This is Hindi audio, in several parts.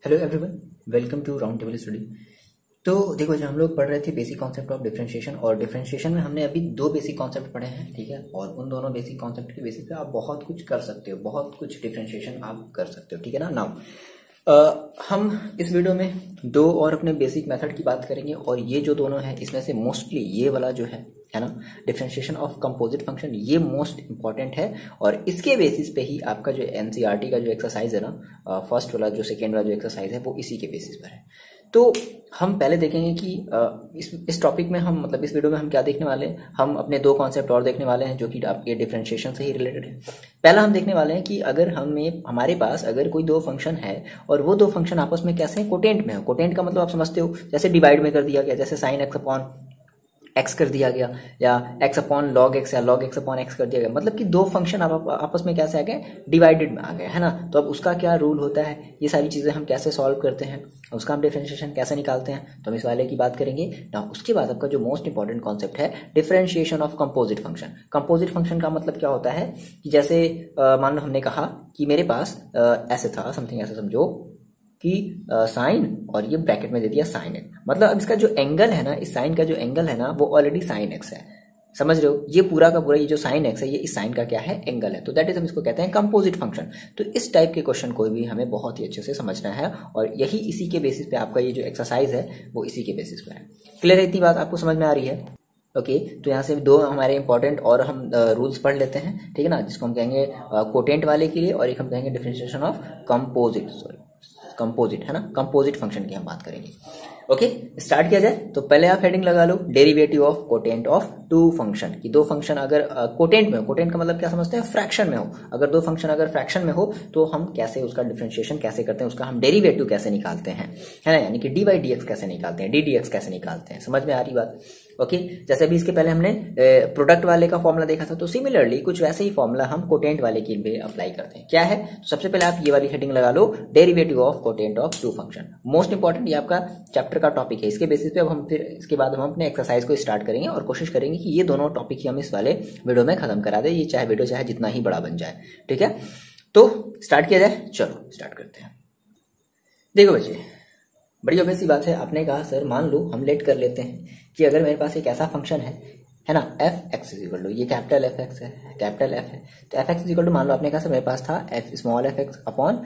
Hello everyone, welcome to round table study. तो देखो, जब हम लोग पढ़ रहे थे बेसिक कॉन्सेप्ट ऑफ डिफरेंशिएशन, और डिफरेंशिएशन में हमने अभी दो बेसिक कॉन्सेप्ट पढ़े हैं, ठीक है। और उन दोनों बेसिक कॉन्सेप्ट के बेसिस पे आप बहुत कुछ कर सकते हो, बहुत कुछ डिफरेंशिएशन आप कर सकते हो, ठीक है ना। नाउ हम इस वीडियो में दो और अपने बेसिक मेथड की बात करेंगे, और ये जो दोनों है इसमें से मोस्टली ये वाला जो है ना, डिफरेंशिएशन ऑफ कंपोजिट फंक्शन, ये मोस्ट इंपॉर्टेंट है। और इसके बेसिस पे ही आपका जो एनसीईआरटी का जो एक्सरसाइज है ना, फर्स्ट वाला जो सेकेंड वाला जो एक्सरसाइज है वो इसी के बेसिस पर है। तो हम पहले देखेंगे कि इस टॉपिक में हम मतलब इस वीडियो में हम क्या देखने वाले हैं। हम अपने दो कॉन्सेप्ट और देखने वाले हैं जो कि आपके डिफरेंशिएशन से ही रिलेटेड है। पहला हम देखने वाले हैं कि अगर हमारे पास अगर कोई दो फंक्शन है और वो दो फंक्शन आपस में कैसे कोटेंट में हो। कोटेंट का मतलब आप समझते हो, जैसे डिवाइड में कर दिया गया, जैसे साइन एक्स अपॉन एक्स कर दिया गया, या एक्स अपॉन लॉग एक्स या लॉग एक्स अपॉन एक्स कर दिया गया। मतलब कि दो फंक्शन आपस में कैसे आ गए, डिवाइडेड में आ गए, है ना। तो अब उसका क्या रूल होता है, ये सारी चीजें हम कैसे सॉल्व करते हैं, उसका हम डिफरेंशिएशन कैसे निकालते हैं, तो हम इस वाले की बात करेंगे ना। उसके बाद आपका जो मोस्ट इंपॉर्टेंट कॉन्सेप्ट है, differentiation of composite function. Composite function का मतलब क्या होता है कि जैसे मान लो हमने कहा कि मेरे पास ऐसे था, समथिंग ऐसे समझो कि साइन और ये ब्रैकेट में दे दिया साइन एक्स। मतलब अब इसका जो एंगल है ना, इस साइन का जो एंगल है ना, वो ऑलरेडी साइन एक्स है। समझ रहे हो, ये पूरा का पूरा ये जो साइन एक्स है, ये इस साइन का क्या है, एंगल है। तो दैट इज हम इसको कहते हैं कंपोजिट फंक्शन। तो इस टाइप के क्वेश्चन को भी हमें बहुत ही अच्छे से समझना है, और यही इसी के बेसिस पे आपका ये जो एक्सरसाइज है वो इसी के बेसिस पे है। क्लियर है, इतनी बात आपको समझ में आ रही है। ओके, तो यहाँ से दो हमारे इंपॉर्टेंट और हम रूल्स पढ़ लेते हैं, ठीक है ना, जिसको हम कहेंगे कोटेंट वाले के लिए, और एक हम कहेंगे डिफरेंशिएशन ऑफ कंपोजिट, है ना, कंपोजिट फंक्शन की हम बात करेंगे। ओके, स्टार्ट किया जाए। तो पहले आप हेडिंग लगा लो, derivative of quotient of two function. की दो फंक्शन अगर कोटेंट में हो, कोटेंट का मतलब क्या समझते हैं, फ्रैक्शन में हो। अगर दो फंक्शन अगर फ्रैक्शन में हो तो हम कैसे उसका डिफरेंशिएशन कैसे करते हैं, उसका हम डेरिवेटिव कैसे निकालते हैं, है ना, यानी कि डी बाई डी एक्स कैसे निकालते हैं, डी डी एक्स कैसे निकालते हैं। समझ में आ रही बात। ओके, जैसे अभी इसके पहले हमने प्रोडक्ट वाले का फॉर्मूला देखा था, तो सिमिलरली कुछ वैसे ही फॉर्मूला हम कोटेंट वाले के लिए अप्लाई करते हैं। क्या है, तो सबसे पहले आप ये वाली हेडिंग लगा लो, derivative of quotient of two function. Most important, ये आपका चैप्टर का टॉपिक है। इसके बेसिस पे अब हम फिर इसके बाद हम अपने एक्सरसाइज को स्टार्ट करेंगे, और कोशिश करेंगे कि ये दोनों टॉपिक ही हम इस वाले वीडियो में खत्म करा दे, ये चाहे वीडियो चाहे जितना ही बड़ा बन जाए, ठीक है। तो स्टार्ट किया जाए, चलो स्टार्ट करते हैं। देखो बच्चे, बड़ी ऑब्वियस सी बात है। आपने कहा सर मान लो हम लेट कर लेते हैं कि अगर मेरे पास एक ऐसा फंक्शन है ना, f x is equal to, ये कैपिटल एफ एक्स है, कैपिटल एफ है, तो f x is equal to, मान लो आपने कहा सर मेरे पास था f small f x upon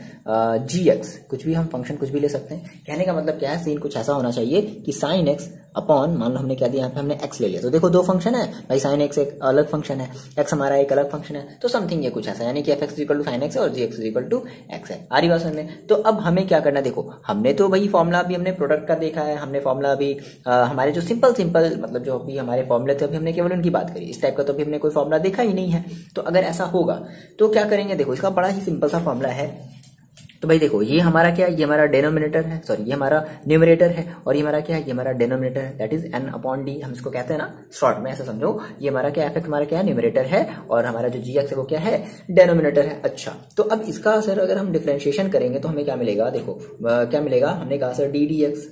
g x. कुछ भी हम फंक्शन कुछ भी ले सकते हैं। कहने का मतलब क्या है, सीन कुछ ऐसा होना चाहिए कि साइन एक्स अपॉन, मान लो हमने क्या दिया, यहाँ पे हमने एक्स ले लिया। तो देखो दो फंक्शन है भाई, साइन एक्स एक अलग फंक्शन है, एक्स हमारा एक अलग फंक्शन है, तो समथिंग ये कुछ ऐसा, यानी कि f x equal to sine x है और g x equal to x है। आ रही बात समझ में। तो अब हमें क्या करना है, देखो हमने तो भाई फॉर्मूला अभी हमने प्रोडक्ट का देखा है, हमने फॉर्मूला अभी हमारे जो सिंपल मतलब जो अभी हमारे फॉर्मूले थे, अभी हमने केवल उनकी बात करी। इस टाइप का तो अभी हमने कोई फॉर्मूला देखा ही नहीं है। तो अगर ऐसा होगा तो क्या करेंगे, देखो इसका बड़ा ही सिंपल सा फॉर्मूला है। तो भाई देखो, ये हमारा क्या है, ये हमारा डेनोमिनेटर है, सॉरी ये हमारा न्यूमरेटर है, और ये हमारा क्या है, ये हमारा डेनोमिनेटर है, that is an upon D, हम इसको कहते हैं ना शॉर्ट में, ऐसा समझो। ये हमारा क्या, एफ एक्स हमारा क्या है, न्यूमरेटर है, और हमारा जो जी एक्स है वो क्या है, डेनोमिनेटर है। अच्छा, तो अब इसका सर अगर हम डिफरेंशिएशन करेंगे तो हमें क्या मिलेगा, देखो क्या मिलेगा, हमने कहा सर डी डी एक्स,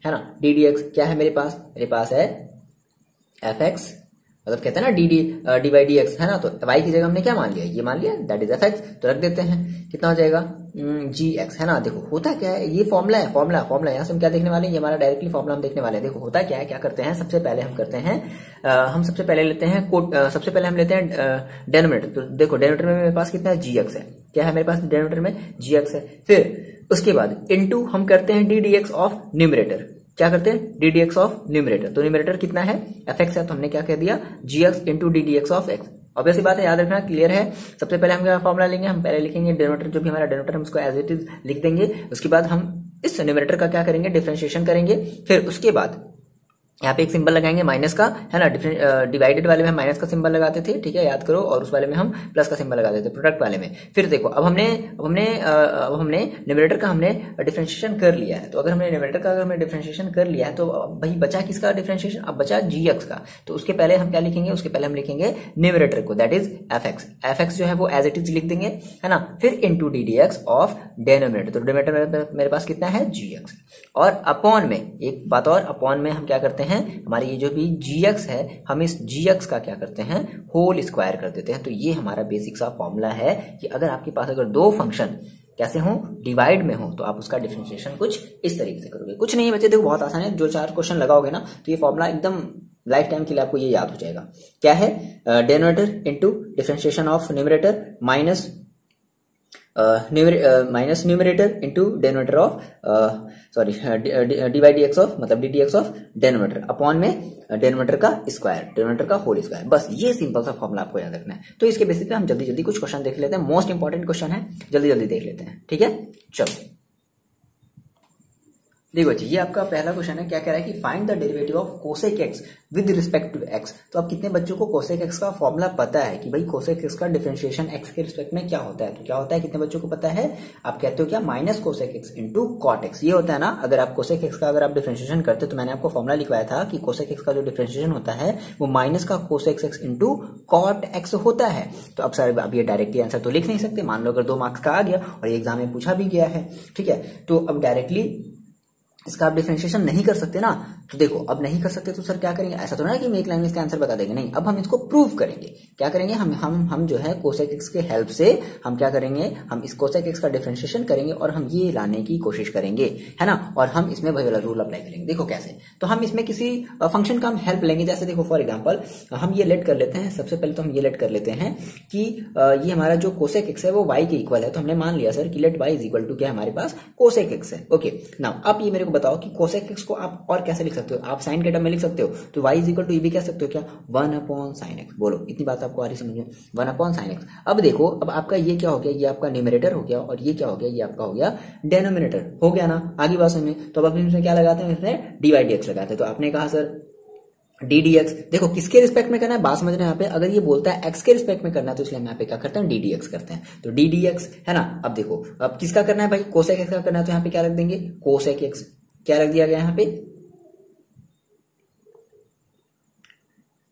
है ना, डी डी एक्स क्या है मेरे पास है एफ एक्स, मतलब कहते हैं ना डी बाई डी एक्स, है ना। तो y की जगह हमने क्या मान लिया, ये मान लिया, दैट इज एफ एक्स। तो रख देते हैं, कितना हो जाएगा, जी एक्स, है ना। देखो होता क्या है, ये फॉर्मूला है, फॉर्मूला यहाँ से हम क्या देखने वाले हैं, ये हमारा डायरेक्टली फॉर्मूला हम देखने वाले हैं। देखो होता क्या है, क्या करते हैं, सबसे पहले हम करते हैं सबसे पहले हम लेते हैं डेनोमिनेटर। तो देखो डेनोमिनेटर में मेरे पास कितना है, जी एक्स है, क्या है मेरे पास डेनोमिनेटर में, जी एक्स है। फिर उसके बाद इनटू हम करते हैं D d x of numerator. क्या करते हैं, D d x of numerator. तो न्यूमरेटर कितना है, एफ एक्स है, तो हमने क्या कह दिया, g x into d d x of x. Obvious बात है, याद रखना, क्लियर है। सबसे पहले हम क्या फॉर्मूला लेंगे, हम पहले लिखेंगे डेनोमिनेटर, जो भी हमारा डेनोमिनेटर हम उसको एज इट इज लिख देंगे। उसके बाद हम इस न्यूमरेटर का क्या करेंगे, डिफरेंशिएशन करेंगे। फिर उसके बाद यहाँ पे एक सिंबल लगाएंगे माइनस का, है ना। डिवाइडेड वाले में हम माइनस का सिंबल लगाते थे, ठीक है, याद करो, और उस वाले में हम प्लस का सिंबल लगाते थे, प्रोडक्ट वाले में। फिर देखो अब हमने न्यूमरेटर का हमने डिफरेंशिएशन कर लिया है। तो अगर हमने न्यूमरेटर का डिफरेंशिएशन कर लिया है, तो भाई बचा किसका डिफरेंशिएशन, अब बचा जी एक्स का। तो उसके पहले हम क्या लिखेंगे, उसके पहले हम लिखेंगे न्यूमरेटर को, that is F x. F x जो है वो एज इट इज लिख देंगे, है ना। फिर into d d x of denominator. तो डेनोमिनेटर मेरे पास कितना है, जी एक्स, और अपॉन में एक बात और, अपॉन में हम क्या करते हैं, हमारी ये जो भी gx है, हम इस gx का क्या करते हैं, होल स्क्वायर कर देते हैं। तो ये हमारा बेसिक सा फॉर्मूला है कि अगर आपके पास अगर दो फंक्शन कैसे हो, डिवाइड में हो, तो आप उसका डिफरेंशिएशन कुछ इस तरीके से करोगे। कुछ नहीं बच्चे, देखो बहुत आसान है, जो 4 क्वेश्चन लगाओगे ना तो ये फॉर्मूला एकदम लाइफ टाइम के लिए आपको ये याद हो जाएगा। क्या है, denominator into differentiation of numerator minus numerator into denominator of d by d x of, मतलब d d x of denominator upon में डिनोमिनेटर का स्क्वायर, डिनोमिनेटर का होल स्क्वायर। बस ये सिंपल सा फॉर्मूला आपको याद रखना है। तो इसके बेसिस पे हम जल्दी जल्दी कुछ क्वेश्चन देख लेते हैं, मोस्ट इंपॉर्टेंट क्वेश्चन है, जल्दी जल्दी देख लेते हैं, ठीक है। चलो देखो जी, ये आपका पहला क्वेश्चन है। क्या कह रहा है कि find the derivative of cosec x with respect to x. तो अब कितने बच्चों को कोसेक एक्स का फॉर्मूला पता है कि भाई कोसेक एक्स का डिफरेंशिएशन एक्स के रिस्पेक्ट में क्या होता है? तो क्या होता है, कितने बच्चों को पता है? आप कहते हो क्या, minus cosec x into cot x, ये होता है ना। अगर आप कोसेक एक्स का अगर आप डिफरेंशिएशन करते तो मैंने आपको फॉर्मूला लिखवाया था कि कोसेक एक्स का जो डिफरेंशिएशन होता है वो माइनस का cosec x into cot x होता है। तो अब सर अब ये डायरेक्टली आंसर तो लिख नहीं सकते, मान लो अगर 2 मार्क्स का आ गया और ये एग्जाम में पूछा भी गया है, ठीक है, तो अब डायरेक्टली इसका आप डिफरेंशिएशन नहीं कर सकते ना। तो देखो अब नहीं कर सकते तो सर क्या करेंगे, ऐसा तो ना कि हम एक लाइन में इसका आंसर बता देंगे, नहीं, अब हम इसको प्रूव करेंगे। क्या करेंगे, हम जो है कोसेक एक्स के हेल्प से हम क्या करेंगे, हम इस कोसेक एक्स का डिफरेंशिएशन करेंगे और हम ये लाने की कोशिश करेंगे, है ना। और हम इसमें वही वाला रूल अप्लाई करेंगे। देखो कैसे, तो हम इसमें किसी फंक्शन का हम हेल्प लेंगे। जैसे देखो फॉर एग्जाम्पल हम ये लेट कर लेते हैं, सबसे पहले तो हम ये लेट कर लेते हैं कि ये हमारा जो कोसेक एक्स है वो y के इक्वल है। तो हमने मान लिया सर कि let y is equal to क्या, हमारे पास कोसेक एक्स है। ओके नाउ आप ये मेरे को बताओ कि कोसेक एक्स को आप और कैसे लिख सकते हो? आप साइन के टर्म में लिख सकते हो, तो y इज इक्वल टू ये भी कह सकते हो क्या, 1 अपॉन साइन एक्स। बोलो इतनी बात आपको आ रही समझ में, 1 अपॉन साइन एक्स। अब देखो अब आपका ये क्या हो गया, ये आपका न्यूमरेटर हो गया और ये क्या हो गया, ये आपका हो गया डेनोमिनेटर, हो गया ना। आगे बात समझ। तो अब इसमें क्या लगाते हैं, इसमें डी बाई डी एक्स लगाते हैं। तो आपने कहा सर डी डी एक्स, देखो किसके रिस्पेक्ट में करना है बात समझना है यहाँ पे। अगर ये बोलता है एक्स के रिस्पेक्ट में करना है तो इसलिए हम यहाँ पे क्या करते हैं, डी डी एक्स करते हैं। तो डी डी एक्स है ना। अब देखो अब किसका करना है भाई, कोसेक एक्स का करना है, तो यहाँ पे क्या रख देंगे, कोसेक एक्स। क्या रख दिया गया यहाँ पे,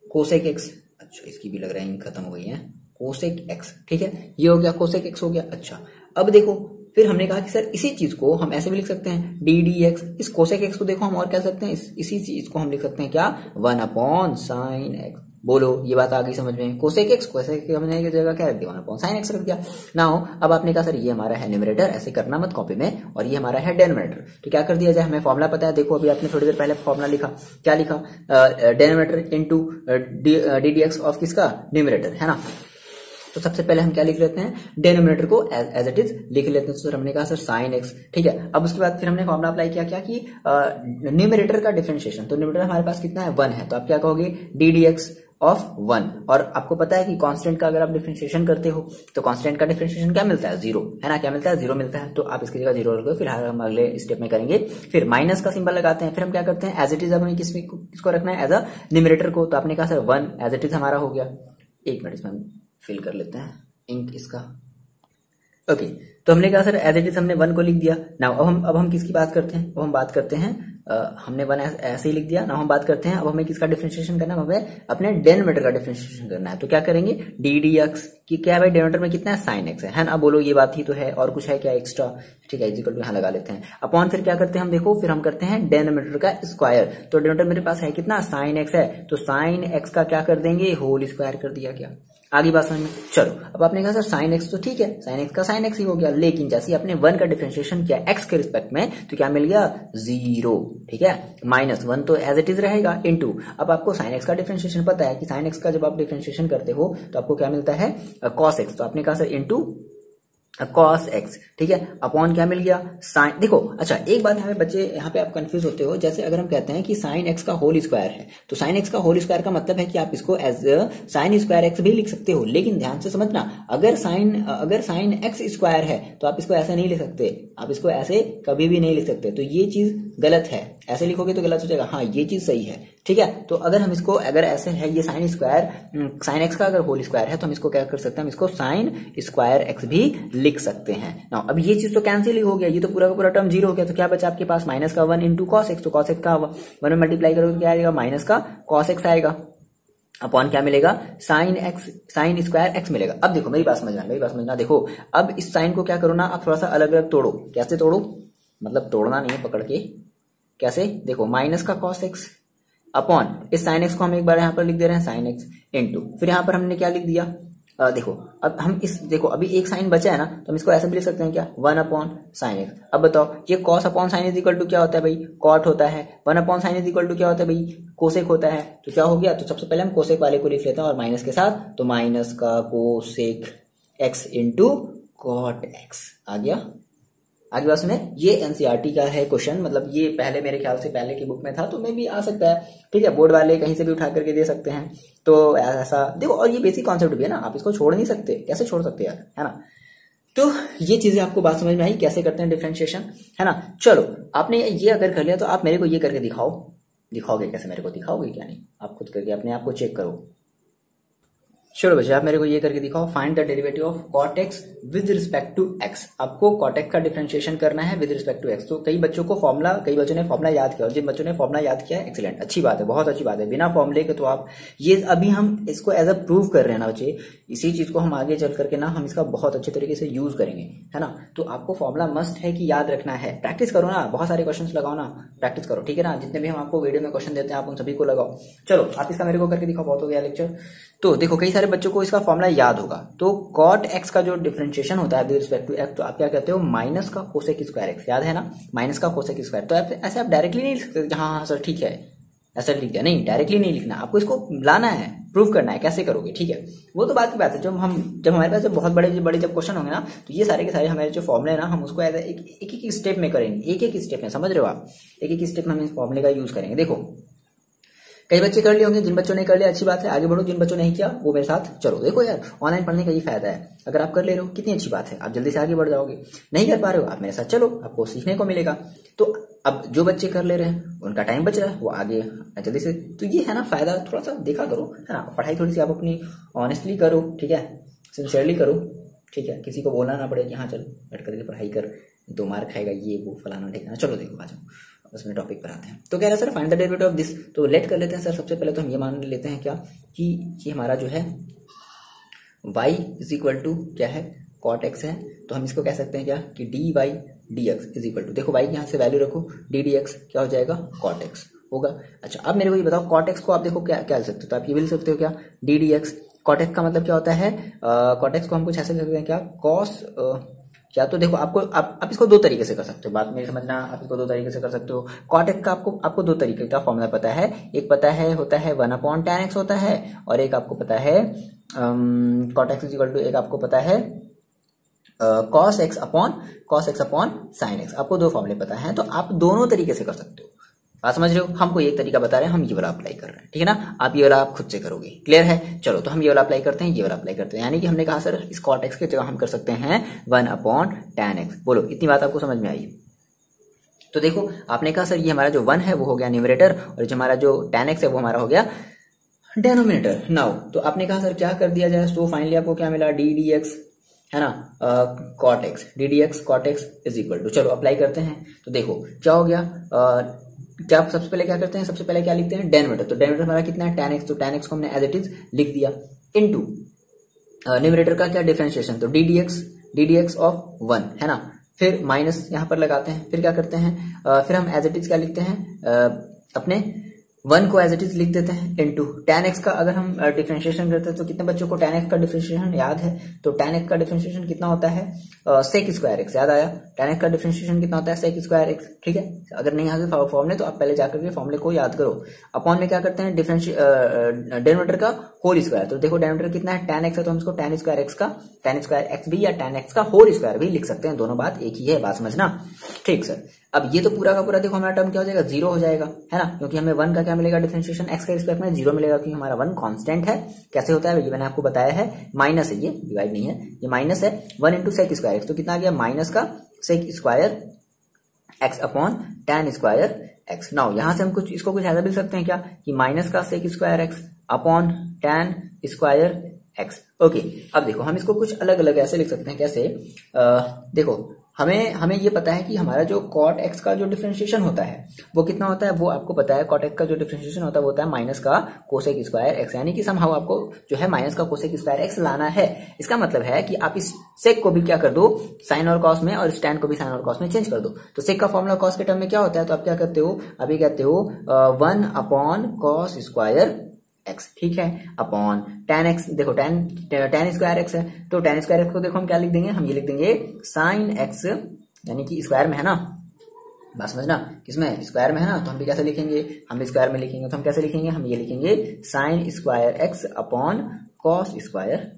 कोसेक एक्स। अच्छा इसकी भी लग रहा है इंक खत्म हो गई है, कोसेक एक्स, ठीक है, ये हो गया कोसेक एक्स हो गया। अच्छा अब देखो फिर हमने कहा कि सर इसी चीज को हम ऐसे भी लिख सकते हैं, डी डी एक्स। इस कोसेक एक्स को देखो हम और कह सकते हैं, इसी चीज को हम लिख सकते हैं क्या, 1 अपॉन साइन एक्स। बोलो ये बात आ गई समझ में। कोसेक एक्स हमने की जगह क्या रख दिया, 1 अपॉन साइन एक्स रख दिया। नाउ अब आपने कहा सर ये हमारा है न्यूमरेटर, ऐसे करना मत कॉपी में, और ये हमारा है डेनोमिनेटर। तो क्या कर दिया जाए, हमें फॉर्मूला पता है। देखो अभी आपने थोड़ी देर पहले फॉर्मूला लिखा, क्या लिखा, denominator into d d x of किसका, न्यूमरेटर, है ना। तो सबसे पहले हम क्या लिख लेते हैं, डेनोमिनेटर को एज इट इज लिख लेते हैं। तो सर हमने कहा सर साइन एक्स, ठीक है। अब उसके बाद फिर हमने फॉर्मूला अप्लाई किया क्या कि न्यूमरेटर का डिफरेंशिएशन। तो न्यूमरेटर हमारे पास कितना है, 1 है। तो आप क्या कहोगे, डी डी एक्स ऑफ 1। और आपको पता है कि कांस्टेंट का अगर आप डिफरेंशिएशन करते हो तो कांस्टेंट का डिफरेंशिएशन क्या मिलता है, 0, है ना। क्या मिलता है, 0 मिलता है। तो आप इसकी जगह 0 रख दो। फिलहाल हम अगले स्टेप में करेंगे, फिर माइनस का सिंबल लगाते हैं। फिर हम क्या करते हैं, एज इट इज हमें किसको रखना है, एज अ न्यूमरेटर को। तो आपने कहा सर 1 एज इट इज हमारा हो गया। एक मिनट इसमें फिल कर लेते हैं इंक इसका। ओके तो हमने कहा सर एज इट इज हमने 1 को लिख दिया। नाउ अब हम किसकी बात करते हैं, अब हम बात करते हैं हमने 1 ऐसे ही लिख दिया। नाउ हम बात करते हैं अब हमें किसका डिफरेंशिएशन करना है, हमें अपने डेनोमिनेटर का डिफरेंशिएशन करना है। तो क्या करेंगे, डी डी एक्स की क्या है भाई, डेनोमिनेटर में कितना है, साइन एक्स है ना। बोलो ये बात ही तो है, और कुछ है क्या एक्स्ट्रा, ठीक है, इक्वल टू यहाँ लगा लेते हैं अपॉन। फिर क्या करते हैं हम, देखो फिर हम करते हैं डेनोमिनेटर का स्क्वायर। तो डेनोमिनेटर मेरे पास है कितना, साइन एक्स है, तो साइन एक्स का क्या कर देंगे, होल स्क्वायर कर दिया। क्या आगे बात समझ में। चलो अब आपने कहा सर साइन एक्स तो ठीक है, साइन एक्स का साइन एक्स ही हो गया, लेकिन जैसे ही आपने 1 का डिफरेंशिएशन किया एक्स के रिस्पेक्ट में तो क्या मिल गया, 0, ठीक है। -1 तो एज इट इज रहेगा इनटू, अब आपको साइन एक्स का डिफरेंशिएशन पता है कि साइन एक्स का जब आप डिफरेंशिएशन करते हो तो आपको क्या मिलता है, कॉस एक्स। तो आपने कहा सर इनटू कॉस एक्स, ठीक है, अपॉन क्या मिल गया, साइन। देखो अच्छा एक बात हमें बच्चे यहाँ पे आप कंफ्यूज होते हो, जैसे अगर हम कहते हैं कि साइन एक्स का होल स्क्वायर है तो साइन एक्स का होल स्क्वायर का मतलब है कि आप इसको एज साइन स्क्वायर एक्स भी लिख सकते हो, लेकिन ध्यान से समझना, अगर साइन एक्स स्क्वायर है तो आप इसको ऐसे नहीं लिख सकते, आप इसको ऐसे कभी भी नहीं लिख सकते। तो ये चीज गलत है, ऐसे लिखोगे तो गलत हो जाएगा। हाँ ये चीज सही है, ठीक है। तो अगर हम इसको अगर ऐसे है, ये साइन स्क्वायर साइन एक्स का अगर होल स्क्वायर है तो हम इसको क्या कर सकते हैं, हम इसको साइन स्क्वायर एक्स भी लिख सकते हैं ना। अब ये चीज तो कैंसिल ही हो गया, ये तो पूरा का पूरा टर्म 0 हो गया। तो क्या बचा आपके पास, माइनस का 1 इंटू कॉस एक्स। तो कॉस एक्स का 1 में मल्टीप्लाई करोगे तो क्या आएगा, माइनस का कॉस एक्स आएगा अपॉन क्या मिलेगा, sine x, sign square x मिलेगा। अब देखो मेरी बात समझना, देखो अब इस साइन को क्या करो ना, आप थोड़ा सा अलग अलग तोड़ो। कैसे तोड़ो, मतलब तोड़ना नहीं है, पकड़ के, कैसे, देखो माइनस का कॉस एक्स अपॉन इस साइन एक्स को हम एक बार यहाँ पर लिख दे रहे हैं साइन एक्स इनटू, फिर यहाँ पर हमने क्या लिख दिया, देखो अब हम देखो अभी एक साइन बचा है ना, तो हम इसको ऐसे भी लिख सकते हैं क्या, 1/sin x। अब बताओ ये cos upon sine is equal to क्या होता है भाई, कॉट होता है। 1/sin इज इक्वल टू क्या होता है भाई, कोसेक होता है। तो क्या हो गया, तो सबसे पहले हम कोसेक वाले को लिख लेते हैं और माइनस के साथ, तो माइनस का cosec x into cot x आ गया। आगे बात सुने, ये एनसीईआरटी का है क्वेश्चन, मतलब ये पहले मेरे ख्याल से पहले की बुक में था, तो में भी आ सकता है, ठीक है। बोर्ड वाले कहीं से भी उठा करके दे सकते हैं, तो ऐसा देखो। और ये बेसिक कॉन्सेप्ट भी है ना, आप इसको छोड़ नहीं सकते, कैसे छोड़ सकते यार, है ना। तो ये चीजें आपको बात समझ में आई, कैसे करते हैं डिफरेंशिएशन, है ना। चलो आपने ये अगर कर लिया, तो आप मेरे को ये करके दिखाओगे कैसे, मेरे को दिखाओगे क्या, नहीं आप खुद करके अपने आप को चेक करो। चलो बच्चे आप मेरे को ये करके दिखाओ, find the derivative of cot x with respect to x। आपको cot x का डिफरेंशिएशन करना है विद रिस्पेक्ट टू x। तो कई बच्चों ने फॉर्मूला याद किया, और जिन बच्चों ने फॉर्मूला याद किया है, एक्सीलेंट, अच्छी बात है, बहुत अच्छी बात है। बिना फॉर्मूले के तो आप ये अभी हम इसको एज अ प्रूव कर रहे हैं ना बच्चे, इसी चीज को हम आगे चल करके ना हम इसका बहुत अच्छे तरीके से यूज करेंगे, है ना। तो आपको फॉर्मूला मस्ट है कि याद रखना है, प्रैक्टिस करो ना, बहुत सारे क्वेश्चन लगाओ ना, प्रैक्टिस करो, ठीक है ना। जितने भी हम आपको वीडियो में क्वेश्चन देते हैं आप उन सभी को लगाओ। चलो आप इसका मेरे को करके दिखाओ, बहुत हो गया लेक्चर। तो देखो कई सारे बच्चों को इसका फॉर्मूला याद होगा। तो cot x का जो डिफरेंशिएशन होता है विद रिस्पेक्ट टू x, तो आप क्या कहते हो, माइनस का कोसेक स्क्वायर x, याद है ना, माइनस का कोसेक स्क्वायर। तो ऐसे आप डायरेक्टली नहीं लिख सकते, हाँ सर ठीक है ऐसा लिख दिया, नहीं डायरेक्टली नहीं लिखना, आपको इसको लाना है, प्रूव करना है, कैसे करोगे, ठीक है। वो तो बात की बात है, जब हमारे पास बहुत बड़े जब क्वेश्चन होंगे ना, तो ये सारे के सारे हमारे जो फॉर्मुले है ना, हम उसको एज एक स्टेप में करेंगे, एक स्टेप में, समझ रहे हो आप, एक स्टेप में हम इस फॉर्मुले का यूज करेंगे। देखो कई बच्चे कर लिए होंगे, जिन बच्चों ने कर लिया अच्छी बात है, आगे बढ़ो, जिन बच्चों ने नहीं किया वो मेरे साथ चलो। देखो यार ऑनलाइन पढ़ने का ये फायदा है, अगर आप कर ले रहे हो कितनी अच्छी बात है, आप जल्दी से आगे बढ़ जाओगे। नहीं कर पा रहे हो आप मेरे साथ चलो, आपको सीखने को मिलेगा। तो अब जो बच्चे कर ले रहे हैं उनका टाइम बच रहा है, वो आगे जल्दी से, तो ये है ना फायदा, थोड़ा सा देखा करो, है ना। पढ़ाई थोड़ी सी आप अपनी ऑनेस्टली करो, ठीक है, सिंसियरली करो, ठीक है। किसी को बोलना ना पड़े कि हाँ चल बैठ करके पढ़ाई कर, तो मार खाएगा ये वो फलाना ठिकाना। चलो देखो आ जाओ उसमें टॉपिक पर आते हैं। तो कह रहे हैं sir find the derivative of this, तो लेट कर लेते हैं सर। सबसे पहले तो हम ये मान लेते हैं क्या, कि ये हमारा जो है y इज इक्वल टू क्या है, cot x है। तो हम इसको कह सकते हैं क्या, कि dy dx is equal to, देखो y की यहाँ से वैल्यू रखो, d dx क्या हो जाएगा, cot x होगा। अच्छा अब मेरे को ये बताओ, cot x को आप देखो क्या क्या लिख सकते हो, तो आप ये भी लिख सकते हो क्या, d dx। cot x का मतलब क्या होता है, cot x को हम कुछ ऐसे लिख सकते हैं क्या, cos, या तो देखो आप इसको दो तरीके से कर सकते हो, बात मेरी समझना, आप इसको दो तरीके से कर सकते हो। cot x का आपको दो तरीके का फॉर्मूला पता है, एक पता है होता है 1/tan x होता है, और एक आपको पता है cot x is equal to, एक आपको पता है cos x upon sin x। आपको दो फॉर्मूले पता है, तो आप दोनों तरीके से कर सकते हो, बात समझ रहे हो। हमको एक तरीका बता रहे हैं, हम ये वाला अप्लाई कर रहे हैं, ठीक है ना। आप ये वाला आप खुद से करोगे, क्लियर है। चलो तो हम ये वाला अप्लाई करते हैं, ये वाला अप्लाई करते हैं, यानी कि हमने कहा सर इस cot x की जगह हम कर सकते हैं 1/tan x। बोलो इतनी बात आपको समझ में आई। तो देखो आपने कहा सर ये हमारा जो 1 है वो हो गया न्यूमरेटर, और जो हमारा जो tan x है वो हमारा हो गया डेनोमिनेटर। नाउ तो आपने कहा सर क्या कर दिया जाए, तो फाइनली आपको क्या मिला, d dx, है ना, cot x, d dx cot x is equal to, चलो अप्लाई करते हैं। तो देखो क्या हो गया, क्या सबसे पहले क्या करते हैं, सबसे पहले क्या लिखते हैं, डेनोमिनेटर। तो डेनोमिनेटर हमारा कितना है, tan x, तो tan x को हमने एज इट इज लिख दिया, इनटू न्यूमरेटर का क्या डिफरेंशिएशन, तो d dx ऑफ 1, है ना। फिर माइनस यहाँ पर लगाते हैं, फिर क्या करते हैं, फिर हम एज इट इज क्या लिखते हैं, अपने 1 को एज इट इज लिख देते हैं, इनटू tan x का अगर हम डिफरेंशिएशन करते हैं, तो कितने बच्चों को tan x का डिफरेंशिएशन याद है, तो tan x का डिफरेंशिएशन कितना होता है, sec स्क्वायर x, याद आया, tan x का डिफरेंशिएशन कितना होता है, sec स्क्वायर x, ठीक है। अगर नहीं याद है फॉर्मूले, तो आप पहले जाकर के फॉर्मूले को याद करो। अपॉन में क्या करते हैं, डेनोमिनेटर का होल स्क्वायर। तो देखो डेनोमिनेटर कितना है, tan x है, तो हम इसको tan स्क्वायर x भी या tan x का होल स्क्वायर भी लिख सकते हैं, दोनों बात एक ही है, बात समझना, ठीक सर। अब ये तो पूरा का पूरा देखो हमारा टर्म क्या हो जाएगा, 0 हो जाएगा, है ना, क्योंकि हमें 1 का क्या मिलेगा, डिफरेंशिएशन x के रिस्पेक्ट में 0 मिलेगा, क्योंकि हमारा 1 कांस्टेंट है। कैसे होता है ये मैंने आपको बताया है, माइनस है, ये डिवाइड नहीं है, ये माइनस है, 1 इंटू सेक स्क्वायर एक्स, तो कितना आ गया, माइनस का sec square x upon tan square x. Now यहां से हम कुछ इसको कुछ ऐसा भी लिख सकते हैं क्या, कि माइनस का sec square x upon tan square x. Okay अब देखो हम इसको कुछ अलग अलग ऐसे लिख सकते हैं, कैसे, देखो हमें ये पता है कि हमारा जो cot x का जो डिफरेंशिएशन होता है वो कितना होता है, वो आपको पता है, cot x का जो डिफरेंशिएशन होता है वो होता है माइनस का कोसेक स्क्वायर x, यानी कि समहाउ आपको जो है माइनस का कोसेक स्क्वायर x लाना है। इसका मतलब है कि आप इस सेक को भी क्या कर दो, साइन और कॉस में, और इस tan को भी साइन और कॉस में चेंज कर दो। तो सेक का फॉर्मूला कॉस के टर्म में क्या होता है, तो आप क्या करते हो, अभी कहते हो 1 अपॉन कॉस स्क्वायर एक्स, ठीक है, अपॉन tan एक्स, देखो tan स्क्वायर एक्स है, तो tan स्क्वायर एक्स को देखो हम क्या लिख देंगे, हम ये लिख देंगे साइन एक्स, यानी कि स्क्वायर में है ना, बात समझना, किसमें, स्क्वायर में है ना, तो हम भी कैसे लिखेंगे, हम भी स्क्वायर में लिखेंगे, तो हम कैसे लिखेंगे, हम ये लिखेंगे sign square x upon cos square,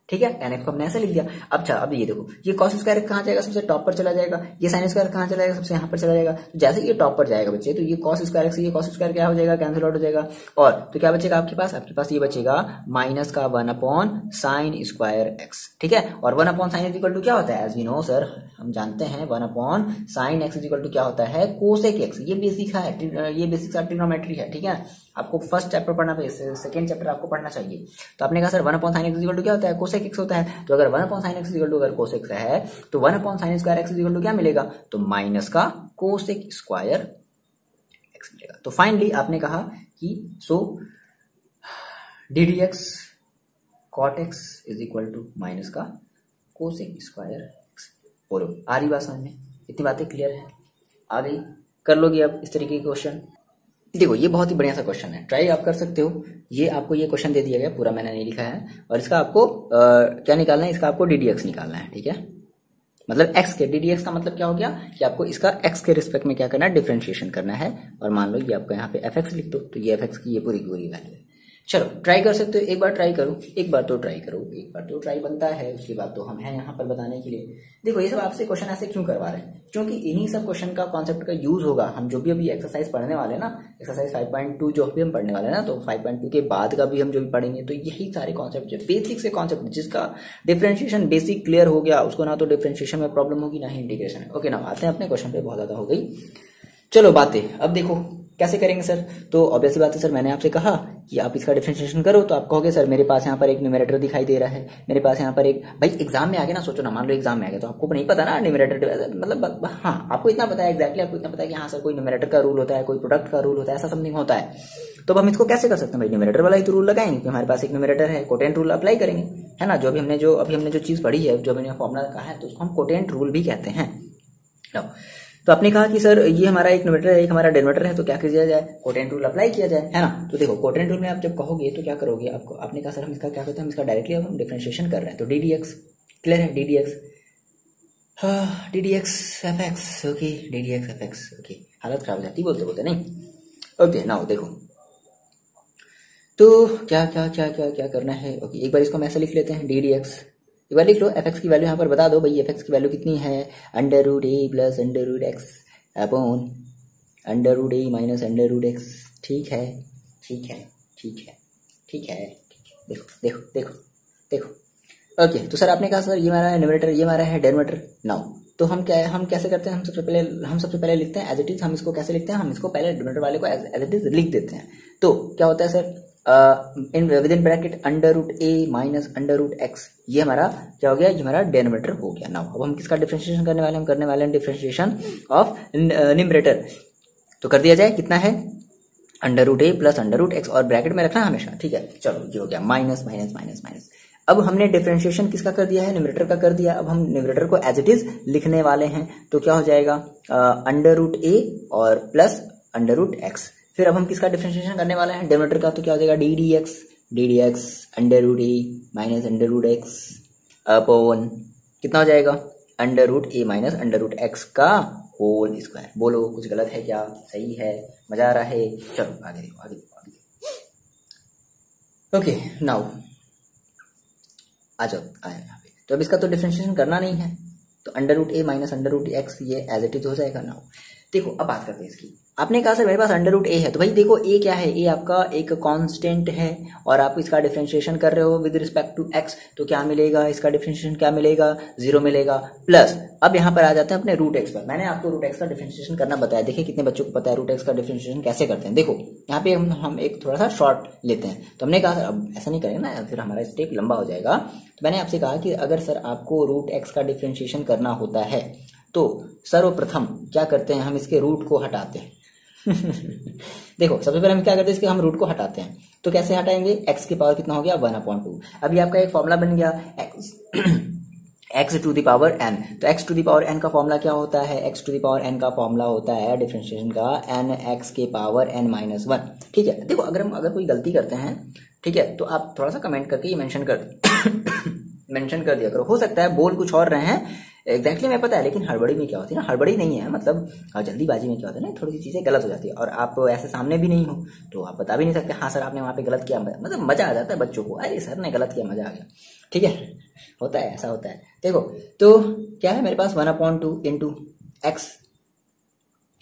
ठीक है, tan x को हमने ऐसे लिख दिया। अच्छा, अब ये देखो, ये cos स्क्वायर कहाँ जाएगा, सबसे टॉप पर चला जाएगा, ये sin स्क्वायर कहाँ चला जाएगा, सबसे यहाँ पर चला जाएगा, तो जैसे ये टॉप पर जाएगा बच्चे, तो ये cos स्क्वायर से ये cos स्क्वायर क्या हो जाएगा, कैंसिल आउट हो जाएगा, और तो क्या बचेगा आपके पास ये बचेगा माइनस का 1 अपॉन साइन स्क्वायर एक्स, ठीक है, और 1 अपॉन साइन इक्वल टू क्या होता है, एज वी नो सर, हम जानते हैं 1 upon sine x equal to क्या होता है, कोसेक एक्स, ये बेसिक है, ये बेसिक सा ट्रिग्नोमेट्री है, ठीक है, आपको फर्स्ट चैप्टर पढ़ना चाहिए, सेकंड चैप्टर आपको पढ़ना चाहिए। तो आपने कहा sir 1 upon sine x equal to क्या होता है, कोसेक एक्स होता है, तो अगर 1 upon sine x equal to अगर कोसेक है, तो 1 upon sine square x equal to क्या मिलेगा, तो माइनस का कोसेक स्क्वायर एक्स मिलेगा। तो फाइनली आपने कहा कि so d d x cot x is equal to minus का कोसेक स्क्वायर एक्स। बोलो, आ रही बात समझ में, इतनी बातें क्लियर है, आ गई, कर लोगे अब इस तरीके के क्वेश्चन। देखो ये बहुत ही बढ़िया सा क्वेश्चन है, ट्राई आप कर सकते हो, ये आपको ये क्वेश्चन दे दिया गया, पूरा मैंने नहीं लिखा है, और इसका आपको क्या निकालना है, इसका आपको ddx निकालना है, ठीक है, मतलब x के, ddx का मतलब क्या हो गया कि आपको इसका x के रिस्पेक्ट में क्या करना है, डिफरेंशिएशन करना है, और मान लो ये आपको यहाँ पे fx लिख दो, तो ये fx की ये पूरी वैल्यू है। चलो ट्राई कर सकते हो, एक बार ट्राई करो, एक बार तो ट्राई बनता है, उसके बाद तो हम हैं यहाँ पर बताने के लिए। देखो ये सब आपसे क्वेश्चन ऐसे क्यों करवा रहे हैं, क्योंकि इन्हीं सब क्वेश्चन का कॉन्सेप्ट का यूज होगा, हम जो भी अभी एक्सरसाइज पढ़ने वाले हैं ना, एक्सरसाइज 5.2 जो भी हम पढ़ने वाले हैं ना, तो 5.2 के बाद का भी हम जो भी पढ़ेंगे, तो यही सारे कॉन्सेप्ट जो बेसिक से कॉन्सेप्ट, जिसका डिफरेंशिएशन बेसिक क्लियर हो गया, उसको ना तो डिफरेंशिएशन में प्रॉब्लम होगी ना ही इंटीग्रेशन में। ओके ना, आते हैं अपने क्वेश्चन पे, बहुत ज्यादा हो गई, चलो बातें। अब देखो कैसे करेंगे सर, तो ऑब्वियसली बात है सर, मैंने आपसे कहा कि आप इसका डिफरेंशिएशन करो, तो आप कहोगे सर मेरे पास यहाँ पर एक न्यूमरेटर दिखाई दे रहा है, मेरे पास यहाँ पर एक, भाई एग्जाम में आ गया ना, सोचो ना, मान लो एग्जाम में आ गया, तो आपको नहीं पता ना न्यूमरेटर, मतलब हाँ आपको इतना पता है, एग्जैक्टली आपको इतना पता है कि हाँ सर कोई न्यूमरेटर का रूल होता है, कोई प्रोडक्ट का रूल होता है, ऐसा समथिंग होता है, तो अब हम इसको कैसे कर सकते हैं, भाई न्यूमरेटर वाला ही तो रूल लगाएंगे, क्योंकि हमारे पास एक न्यूमरेटर है, कोटेंट रूल अप्लाई करेंगे, है ना, अभी हमने जो चीज पढ़ी है, जो हमने फॉर्मुला कहा है, तो उसको हम कोटेंट रूल भी कहते हैं। तो आपने कहा कि सर ये हमारा एक न्यूमरेटर है, एक हमारा डिनोमिनेटर है, तो क्या किया जाए, कोटेंट रूल अप्लाई किया जाए, है ना। तो देखो कोटेंट रूल में आप जब कहोगे तो क्या करोगे, आपको आपने कहा सर हम इसका क्या करते हैं, हम इसका डायरेक्टली अब हम डिफरेंशिएशन कर रहे हैं, तो डी डी एक्स क्लियर है, D d x F x, okay, D d x F x, okay, हालत खराब हो जाती बोलते बोलते नहीं, ओके। नाउ देखो तो क्या क्या क्या क्या क्या करना है, ओके, एक बार इसको हम ऐसे लिख लेते हैं, डी डी एक्स, एक बार लिख लो, एफ एक्स की वैल्यू यहाँ पर बता दो भाई, एफ एक्स की वैल्यू कितनी है, under root a plus under root x upon under root a minus under root x, ठीक है ठीक है ठीक है ठीक है, देखो देखो देखो देखो, ओके। तो सर आपने कहा सर ये हमारा है न्यूमरेटर, ये हमारा है डिनोमिनेटर। नाउ तो हम कैसे करते हैं, हम सबसे पहले लिखते हैं एज इट इज, हम इसको कैसे लिखते हैं, हम इसको पहले डिनोमिनेटर वाले को एज इट इज लिख देते हैं। तो क्या होता है sir, with in bracket under root a minus under root x, ये हमारा क्या हो गया, ये हमारा डिनोमिनेटर हो गया। नाउ अब हम किसका डिफरेंशिएशन करने वाले हैं, हम करने वाले हैं डिफरेंशिएशन ऑफ न्यूमरेटर। तो कर दिया जाए, कितना है, under root a plus under root x, और ब्रैकेट में रखना हमेशा, ठीक है। चलो ये हो गया माइनस माइनस माइनस माइनस। अब हमने डिफरेंशिएशन किसका कर दिया है, न्यूमरेटर का कर दिया। अब हम न्यूमरेटर को एज इट इज लिखने वाले हैं, तो क्या हो जाएगा, अंडर रूट ए और प्लस अंडर रूट एक्स। फिर अब हम किसका डिफरेंशिएशन करने वाले हैं, डिनोमिनेटर का, तो क्या हो जाएगा, d d x under root a minus under root x upon कितना हो जाएगा, under root a minus under root x का होल स्क्वायर। बोलो कुछ गलत है क्या, सही है, मजा आ रहा है। चलो आगे देखो आगे देखो आगे देखो, ओके। नाउ आ जाओ आया यहाँ पे, तो अब इसका तो डिफरेंशिएशन करना नहीं है, तो under root a minus under root x ये एज इट इज हो जाएगा। नाउ देखो अब बात करते हैं इसकी। आपने कहा सर मेरे पास अंडर रूट ए है, तो भाई देखो ए क्या है, ए आपका एक कांस्टेंट है, और आप इसका डिफरेंशिएशन कर रहे हो विद रिस्पेक्ट टू एक्स, तो क्या मिलेगा, इसका डिफरेंशिएशन क्या मिलेगा, 0 मिलेगा। प्लस अब यहाँ पर आ जाते हैं अपने रूट एक्स पर। मैंने आपको रूट एक्स का डिफरेंशिएशन करना बताया, देखिए कितने बच्चों को पता है रूट एक्स का डिफरेंशिएशन कैसे करते हैं। देखो यहाँ पे हम एक थोड़ा सा शॉर्ट लेते हैं, तो हमने कहा सर अब ऐसा नहीं करेंगे ना, फिर हमारा स्टेप लंबा हो जाएगा। तो मैंने आपसे कहा कि अगर सर आपको रूट एक्स का डिफरेंशिएशन करना होता है, तो सर्वप्रथम क्या करते हैं, हम इसके रूट को हटाते हैं। देखो सबसे पहले हम क्या करते हैं, इसके हम रूट को हटाते हैं। तो कैसे हटाएंगे, x की पावर कितना हो गया, 1/2। अभी आपका एक फॉर्मूला बन गया, x to the power n. तो x to the power n का फॉर्मूला क्या होता है? X to the power n का फॉर्मूला होता है डिफरेंशिएशन का एन एक्स के पावर एन माइनस वन। ठीक है, देखो अगर कोई गलती करते हैं, ठीक है, तो आप थोड़ा सा कमेंट करके ये मेंशन कर दिया करो। हो सकता है बोल कुछ और रहे हैं, एग्जैक्टली मैं पता है, लेकिन हड़बड़ी में क्या होती है ना, हड़बड़ी नहीं है मतलब जल्दीबाजी में क्या होता है ना, थोड़ी सी चीज़ें गलत हो जाती है और आप ऐसे सामने भी नहीं हो तो आप बता भी नहीं सकते हाँ सर आपने वहाँ पे गलत किया, मतलब मजा आ जाता है बच्चों को, अरे सर ने गलत किया, मजा आ गया। ठीक है, होता है, ऐसा होता है। देखो तो क्या है मेरे पास 1/2 इंटू एक्स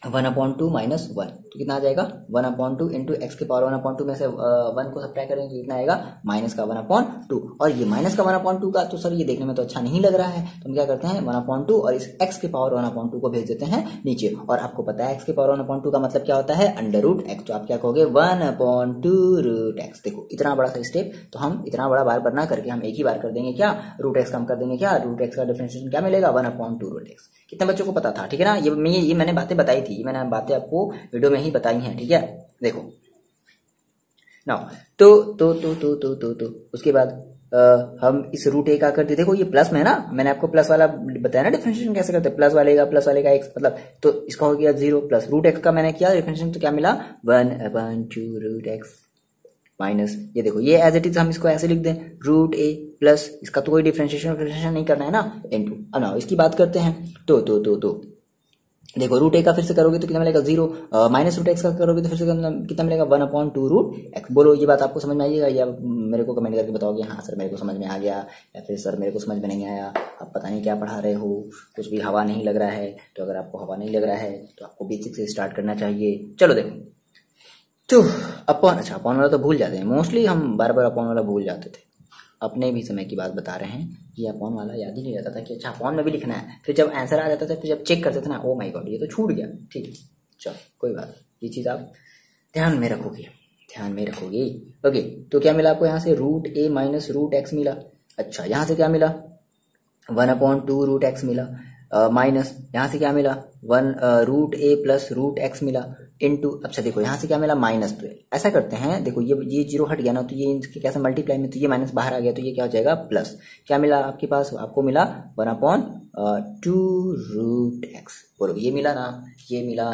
1/2 माइनस वन, तो कितना आ जाएगा 1/2 इंटू एक्स के पावर 1/2 में से 1 को सब्ट्रैक्ट करेंगे तो कितना आएगा माइनस का 1/2। और ये माइनस का 1/2 का तो सर ये देखने में तो अच्छा नहीं लग रहा है, तो हम क्या करते हैं 1/2 और इस एक्स के पावर 1/2 को भेज देते हैं नीचे। और आपको पता है एक्स के पावर 1/2 का मतलब क्या होता है अंडर रूट एक्स, तो आप क्या कहोगे 1/2 रूट एक्स। देखो इतना बड़ा सा स्टेप तो हम इतना बड़ा बार बार ना करके हम एक ही बार कर देंगे, क्या रूट एक्स कम कर देंगे, क्या रूट एक्स का डिफरेंशिएशन क्या मिलेगा 1/2 रूट एक्स। कितने बच्चों को पता था? ठीक है ना, ये मैंने बातें बताई थी, ये मैंने बातें आपको वीडियो में ही बताई हैं। ठीक है, देखो नाउ तो उसके बाद हम इस रूट ए का करते, देखो ये प्लस में है ना, मैंने आपको प्लस वाला बताया ना डिफरेंशिएशन कैसे करते हैं, प्लस वाले का एक्स मतलब, तो इसका हो गया 0 प्लस रूट एक्स का मैंने किया डिफरेंशिएशन, तो क्या मिला 1/2 रूट एक्स माइनस, ये देखो ये एज इट इज हम इसको ऐसे लिख दें रूट ए प्लस, इसका तो कोई डिफरेंशिएशन नहीं करना है ना, इनटू। अब नाउ इसकी बात करते हैं तो देखो रूट ए का फिर से करोगे तो कितना मिलेगा 0, माइनस रूट एक्स का करोगे तो फिर से कितना मिलेगा 1/2 रूट एक्स। बोलो ये बात आपको समझ में आइएगा या मेरे को कमेंट करके बताओगे हाँ सर मेरे को समझ में आ गया, या फिर सर मेरे को समझ में नहीं आया, आप पता नहीं क्या पढ़ा रहे हो, कुछ भी हवा नहीं लग रहा है। तो अगर आपको हवा नहीं लग रहा है तो आपको बेसिक से स्टार्ट करना चाहिए। चलो देखो तो अपॉन, अच्छा अपॉन वाला तो भूल जाते हैं मोस्टली, हम बार बार अपॉन वाला भूल जाते थे, अपने भी समय की बात बता रहे हैं, ये अपॉन वाला याद ही नहीं रहता था कि अच्छा अपॉन में भी लिखना है। फिर जब आंसर आ जाता था फिर जब चेक करते थे ना, ओ माय गॉड ये तो छूट गया। ठीक है चलो कोई बात, ये चीज़ आप ध्यान में रखोगे। ओके तो क्या मिला आपको यहाँ से root a minus root x मिला। अच्छा यहाँ से क्या मिला 1/2 रूट एक्स मिला, माइनस यहाँ से क्या मिला root a plus root x मिला इनटू। अच्छा देखो यहाँ से क्या मिला माइनस, तो ऐसा करते हैं देखो ये 0 हट गया ना, तो ये इनके कैसे मल्टीप्लाई में, तो ये माइनस बाहर आ गया तो ये क्या हो जाएगा प्लस। क्या मिला आपके पास, आपको मिला 1/2 रूट एक्स। बोलो ये मिला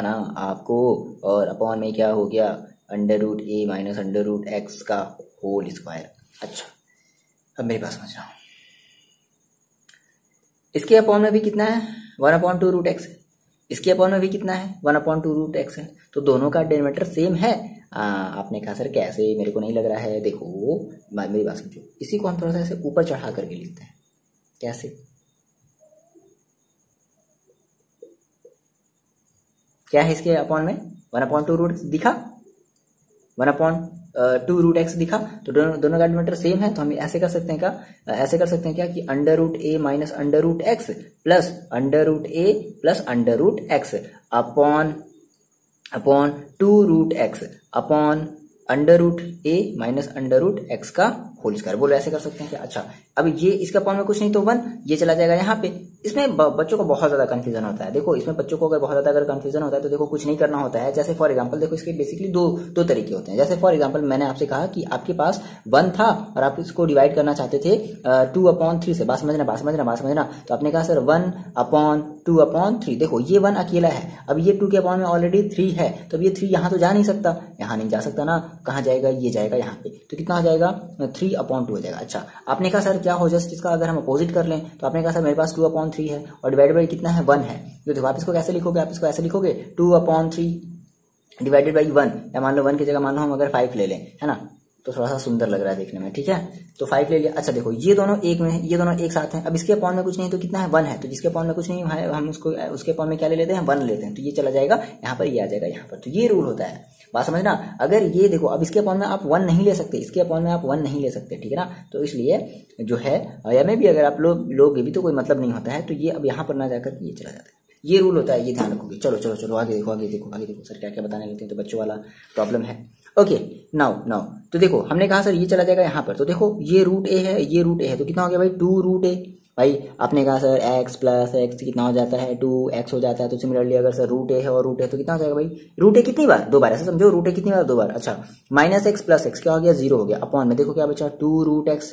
ना आपको, और अपॉन में क्या हो गया under root a minus under root x का होल स्क्वायर। अच्छा अब मेरी बात समझ रहा हूँ, इसके अपॉन में भी कितना है 1/2 रूट एक्स है, इसके अपॉन में भी कितना है 1/2 रूट एक्स है, तो दोनों का डेरिवेटिव सेम है। आपने कहा सर कैसे, मेरे को नहीं लग रहा है। देखो मेरी बात समझो, इसी को हम थोड़ा सा ऐसे ऊपर चढ़ा करके लिखते हैं। कैसे, क्या है इसके अपॉन में 1/2 रूट दिखा, 1/2 रूट एक्स दिखा, तो दोनों का डिनोमिनेटर सेम है, तो हम ऐसे कर सकते हैं क्या कि under root a minus under root x plus under root a plus under root x upon 2 root x upon under root a minus under root x का होल स्क्वायर। बोलो ऐसे कर सकते हैं क्या। अच्छा अब ये इसके अपॉन में कुछ नहीं तो 1, ये चला जाएगा यहाँ पे। इसमें बच्चों को बहुत ज्यादा कंफ्यूजन होता है। देखो इसमें बच्चों को अगर बहुत ज्यादा कंफ्यूजन होता है तो देखो कुछ नहीं करना होता है। जैसे फॉर एग्जांपल देखो इसके बेसिकली दो तरीके होते हैं। जैसे फॉर एग्जांपल मैंने आपसे कहा कि आपके पास 1 था और आप इसको डिवाइड करना चाहते थे 2/3 से। बात समझना। तो आपने कहा सर 1/2/3। देखो ये 1 अकेला है, अब ये 2 के अपॉन में ऑलरेडी 3 है, तो अब ये 3 यहाँ तो जा नहीं सकता, यहाँ नहीं जा सकता ना, कहाँ जाएगा, ये जाएगा यहाँ पे, तो कितना हो जाएगा 3/2 हो जाएगा। अच्छा आपने कहा सर क्या हो जस्ट इसका अगर हम अपोजिट कर लें, तो आपने कहा सर मेरे पास 2/3 है और डिवाइडेड बाई कितना है 1 है, तो देखो आप इसको कैसे लिखोगे, आप इसको ऐसे लिखोगे 2/3 डिवाइडेड बाई 1, या मान लो 1 की जगह मान लो हम अगर 5 ले लें, है ना, तो थोड़ा सा सुंदर लग रहा है देखने में, ठीक है, तो 5 ले लिया। अच्छा देखो ये दोनों एक में है, ये दोनों एक साथ हैं, अब इसके अपॉन में कुछ नहीं तो कितना है 1 है, तो जिसके अपॉन में कुछ नहीं है हम उसके अपॉन में क्या ले लेते हैं 1 लेते हैं, तो ये चला जाएगा यहाँ पर, ये आ जाएगा यहाँ पर, तो ये रूल होता है। बात समझना। अगर ये देखो अब इसके अपॉन में आप 1 नहीं ले सकते, इसके अपॉन में आप 1 नहीं ले सकते, ठीक है ना, तो इसलिए जो है या में भी अगर आप लोग भी तो कोई मतलब नहीं होता है, तो ये अब यहाँ पर ना जाकर ये चला जाता है, ये रूल होता है, ये ध्यान रखोगे। चलो आगे देखो सर क्या क्या बताने लगते हैं, तो बच्चों वाला प्रॉब्लम है। ओके नाउ तो देखो हमने कहा सर ये चला जाएगा यहाँ पर, तो देखो ये रूट ए है, तो कितना हो गया भाई 2 रूट ए। भाई आपने कहा सर x प्लस एक्स कितना हो जाता है 2x हो जाता है, तो सिमिलरली अगर सर रूट ए है और रूट ए तो कितना हो जाएगा भाई, रूट ए कितनी बार 2 बार, ऐसे समझो रूट ए कितनी बार 2 बार। अच्छा माइनस एक्स प्लस एक्स क्या हो गया 0 हो गया, अपॉन में देखो क्या बचा 2 रूट एक्स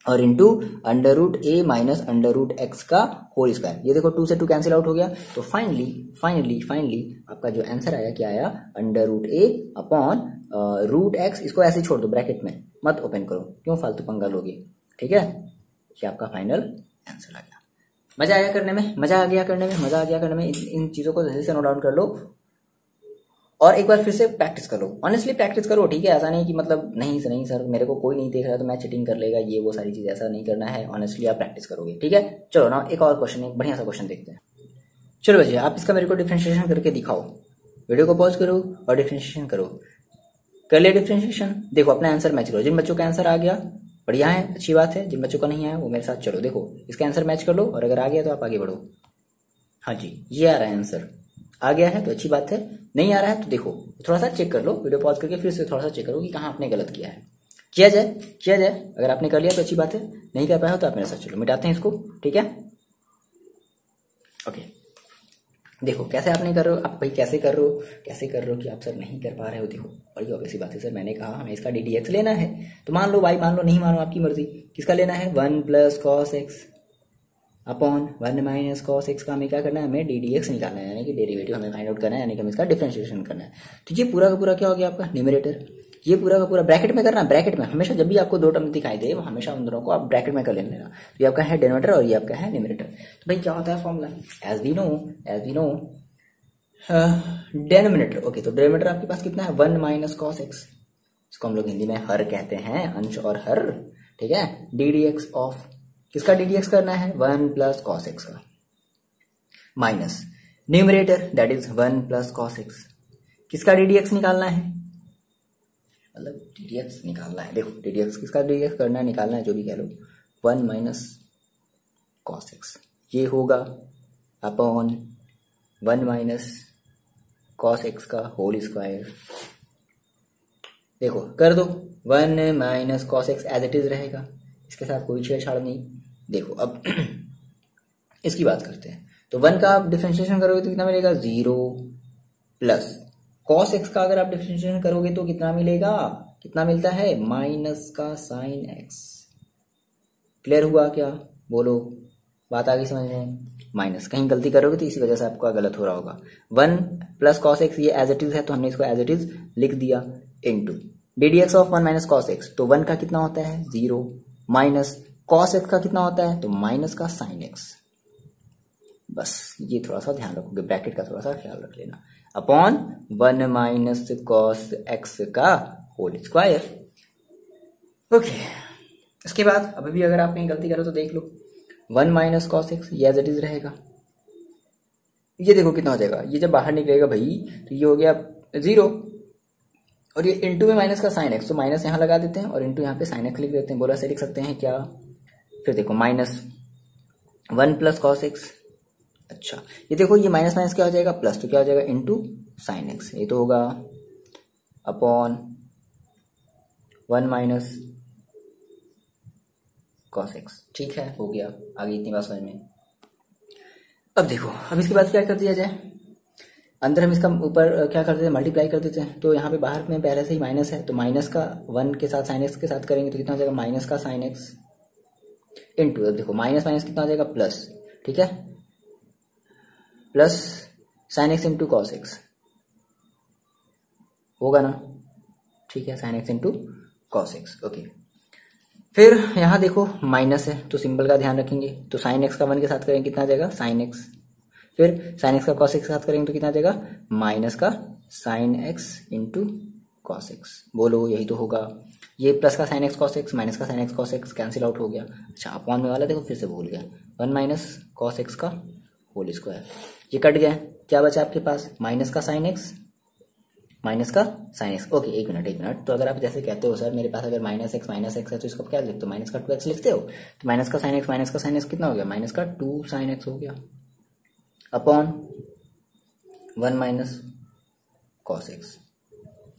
और into under root a minus under root x का होल स्क्वायर। ये देखो 2 से 2 कैंसिल आउट हो गया, तो फाइनली आपका जो आंसर आया क्या आया, under root a upon root x. इसको ऐसे छोड़ दो, ब्रैकेट में मत ओपन करो, क्यों फालतू पंगा लोगे, ठीक है। ये आपका फाइनल आंसर आ गया। मजा आया करने में, मजा आ गया करने में। इन चीजों को जल्दी से नोट डाउन कर लो और एक बार फिर से प्रैक्टिस करो। ऑनेस्टली प्रैक्टिस करो, ठीक है। ऐसा नहीं कि मतलब नहीं सर मेरे को कोई नहीं देख रहा तो मैं चीटिंग कर लेगा, ये वो सारी चीज़ ऐसा नहीं करना है। ऑनेस्टली आप प्रैक्टिस करोगे, ठीक है। चलो ना एक और क्वेश्चन, एक बढ़िया सा क्वेश्चन देखते हैं। चलो बच्चे, आप इसका मेरे को डिफ्रेंशिएशन करके दिखाओ। वीडियो को पॉज करो और डिफ्रेंशिएशन करो। कर लिया डिफ्रेंशिएशन? देखो अपना आंसर मैच करो। जिन बच्चों का आंसर आ गया बढ़िया है, अच्छी बात है। जिन बच्चों का नहीं आया वो मेरे साथ चलो, देखो इसका आंसर मैच कर लो और अगर आ गया तो आप आगे बढ़ो। हाँ जी, ये आ रहा है आंसर, आ गया है तो अच्छी बात है। नहीं आ रहा है तो देखो थोड़ा सा चेक कर लो, वीडियो पॉज करके फिर से थोड़ा सा चेक करो कि कहाँ आपने गलत किया है। किया जाए। अगर आपने कर लिया तो अच्छी बात है, नहीं कर पाया हो तो आप मेरे साथ चलो, मिटाते हैं इसको, ठीक है। ओके, देखो कैसे आपने कर रहे हो, आप भाई कैसे कर रहे हो कि आप सर नहीं कर पा रहे हो। देखो बड़ी ऑब्वियस सी बात है, सर मैंने कहा हमें इसका डी डी एक्स लेना है, तो मान लो भाई, मान लो नहीं मानो आपकी मर्जी। किसका लेना है, 1 plus cos x upon 1 minus cos x का हमें क्या करना है, हमें डी डी एक्स निकालना है, यानी कि डेरिवेटिव हमें फाइंड आउट करना है, यानी कि हमें इसका डिफरेंशिएशन करना है। तो ये पूरा का पूरा क्या हो गया आपका न्यूमरेटर, ये पूरा का पूरा ब्रैकेट में करना है। ब्रैकेट में हमेशा जब भी आपको दो टर्म दिखाई दे, वो हमेशा उन दोनों को आप ब्रैकेट में कर लेना। तो ये आपका है डिनोमिनेटर और ये आपका है न्यूमरेटर। तो भाई क्या होता है formula, as we know denominator. Okay, तो डेनोमिनेटर आपके पास कितना है, 1 माइनस कॉस एक्स। इसको हम लोग हिंदी में हर कहते हैं, अंश और हर, ठीक है। डी डी एक्स ऑफ, किसका डी डी एक्स करना है, 1 प्लस कॉस एक्स का, minus numerator that is 1 plus cos x. किसका डी डी एक्स निकालना है, मतलब डी डी एक्स निकालना है। देखो डी डी एक्स किसका डी डी एक्स करना है, निकालना है, जो भी कह लो, 1 माइनस कॉस एक्स ये होगा अपॉन 1 माइनस कॉस एक्स का होल स्क्वायर। देखो कर दो, 1 minus cos x as it is रहेगा, इसके साथ कोई छेड़छाड़ नहीं। देखो अब इसकी बात करते हैं, तो 1 का आप डिफरेंशिएशन करोगे तो कितना मिलेगा, 0 प्लस कॉस एक्स का अगर आप डिफरेंशिएशन करोगे तो कितना मिलेगा, कितना मिलता है, माइनस का साइन एक्स। क्लियर हुआ क्या, बोलो, बात आ गई समझ में। माइनस कहीं गलती करोगे तो इसी वजह से आपका गलत हो रहा होगा। 1 प्लस कॉस एक्स ये एज इट इज है, तो हमने इसको एज इट इज लिख दिया, into D d x of 1 minus cos x. तो 1 का कितना होता है, 0 माइनस कॉस एक्स का कितना होता है, तो माइनस का साइन एक्स। बस ये थोड़ा सा ध्यान रखोगे, ब्रैकेट का थोड़ा सा ख्याल रख लेना, अपॉन 1 माइनस कॉस एक्स का होल स्क्वायर। ओके, इसके बाद अभी भी अगर आप कहीं गलती करो तो देख लो, 1 माइनस कॉस एक्स ये एज इट इज रहेगा। ये देखो कितना हो जाएगा, ये जब बाहर निकलेगा भाई तो ये हो गया 0, और ये इंटू में माइनस का साइन एक्स, तो माइनस यहाँ लगा देते हैं और इंटू यहाँ पे साइन एक्स लिख देते हैं। बोला से लिख सकते हैं क्या, फिर देखो माइनस 1 प्लस कॉस एक्स। अच्छा ये देखो ये माइनस माइनस क्या हो जाएगा, प्लस, तो क्या हो जाएगा, इंटू साइन एक्स। ये तो होगा अपॉन 1 माइनस कॉस एक्स। ठीक है, हो गया, आगे इतनी बात समझ में। अब देखो, अब इसके बाद क्या कर दिया जाए, अंदर हम इसका ऊपर क्या कर देते हैं, मल्टीप्लाई कर देते हैं। तो यहाँ पे बाहर में पहले से ही माइनस है, तो माइनस का 1 के साथ साइन एक्स के साथ करेंगे तो कितना हो जाएगा, माइनस का साइन एक्स इंटू, अब देखो माइनस माइनस कितना हो जाएगा, प्लस, ठीक है, plus sign x into cos x होगा ना, ठीक है, sine x into cos x. Okay, फिर यहाँ देखो माइनस है तो सिंबल का ध्यान रखेंगे, तो साइन एक्स का 1 के साथ करेंगे कितना आ जाएगा, साइन एक्स, फिर साइन एक्स का कॉस एक्स के साथ करेंगे तो कितना आ जाएगा, माइनस का sine x into cos x. बोलो यही तो होगा, ये प्लस का sine x cos x minus का sine x cos x cancel out हो गया। अच्छा अपॉन में वाला देखो फिर से भूल गया, 1 माइनस कॉस एक्स का होल स्क्वायर, ये कट गया, क्या बचा आपके पास, माइनस का साइन एक्स, माइनस का साइन एक्स। ओके एक मिनट, तो अगर आप जैसे कहते हो सर मेरे पास अगर माइनस एक्स है तो इसको क्या लिखते हो, माइनस का 2x लिखते हो, तो माइनस का साइन एक्स कितना हो गया, माइनस का 2 साइन एक्स हो गया, अपॉन 1 माइनस कॉस एक्स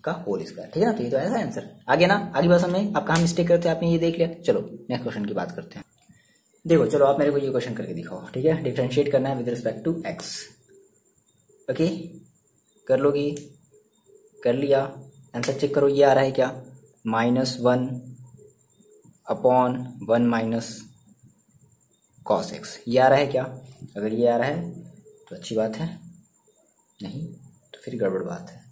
का होल स्क्वायर। ठीक है ना, तो ये तो ऐसा आंसर आगे ना, आगे बात समझ, आप कहाँ मिस्टेक करते हैं आपने ये देख लिया। चलो नेक्स्ट क्वेश्चन की बात करते हैं। देखो चलो आप मेरे को ये क्वेश्चन करके दिखाओ, ठीक है, डिफरेंशिएट करना है with respect to x. Okay कर लोगी, कर लिया, आंसर चेक करो, ये आ रहा है क्या, -1 अपॉन 1 माइनस कॉस एक्स। ये आ रहा है क्या? अगर ये आ रहा है तो अच्छी बात है, नहीं तो फिर गड़बड़ बात है।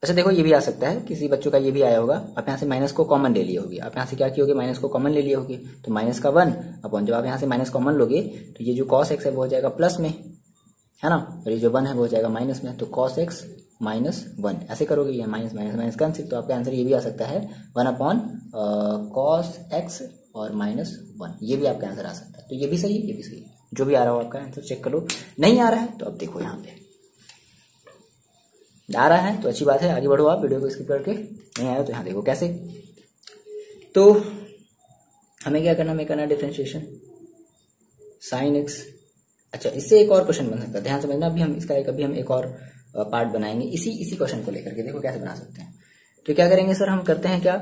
अच्छा देखो, ये भी आ सकता है, किसी बच्चों का ये भी आया होगा, आप यहाँ से माइनस को कॉमन ले लिए होगी। आप यहाँ से क्या किए होगे? माइनस को कॉमन ले लिए होगे, तो माइनस का 1 अपॉन, जब आप यहाँ से माइनस कॉमन लोगे तो ये जो कॉस एक्स है वो हो जाएगा प्लस में, है ना, और ये जो 1 है वो हो जाएगा माइनस में, तो कॉस एक्स माइनस 1 ऐसे करोगे, ये माइनस माइनस माइनस कैंसिल, तो आपका आंसर ये भी आ सकता है 1 अपॉन कॉस एक्स और माइनस 1। ये भी आपका आंसर आ सकता है। तो ये भी सही है, ये भी सही है, जो भी आ रहा हो आपका आंसर चेक कर लो। नहीं आ रहा है तो अब देखो, यहाँ पे आ रहा है तो अच्छी बात है, आगे बढ़ो आप वीडियो को स्किप करके। नहीं आया तो यहाँ देखो कैसे। तो हमें क्या करना, हमें करना डिफरेंशिएशन साइन एक्स। अच्छा, इससे एक और क्वेश्चन बन सकता है, ध्यान समझना। अभी हम इसका एक और पार्ट बनाएंगे इसी क्वेश्चन को लेकर के। देखो कैसे बना सकते हैं। तो क्या करेंगे सर, हम करते हैं क्या,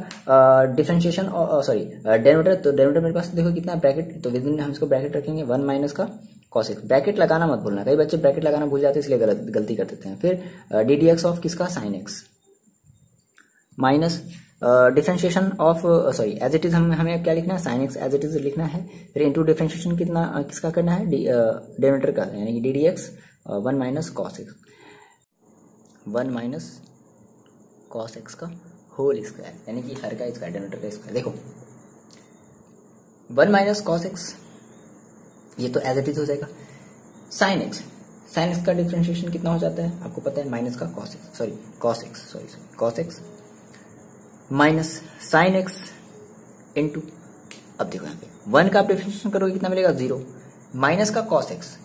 डिफरेंशिएशन सॉरी डेरिवेटिव। तो डेरिवेटिव मेरे पास देखो कितना ब्रैकेट, तो विद इन हम इसको ब्रैकेट रखेंगे 1 माइनस का कॉस एक्स। ब्रैकेट लगाना मत भूलना, कई बच्चे ब्रैकेट लगाना भूल जाते हैं इसलिए गलती कर देते हैं। फिर डी डी एक्स ऑफ किसका, sine x, minus differentiation of sorry as it is, हमें क्या लिखना है, sine x as it is लिखना है। फिर इंटू डिफरेंशिएशन कितना किसका करना है, डेरिवेटिव का, यानी कि D d x 1 minus cos x, 1 minus cos x का होल स्क्वायर, यानी कि हर का स्क्वायर, डेरिवेटिव का स्क्वायर। देखो 1 माइनस कॉस एक्स, ये तो एज इट इज हो जाएगा। साइन एक्स का डिफरेंशिएशन कितना हो जाता है आपको पता है, माइनस का cos x minus sign x into, अब देखो यहाँ पे 1 का आप डिफरेंशिएशन करोगे कितना मिलेगा, 0, माइनस का कॉस एक्स,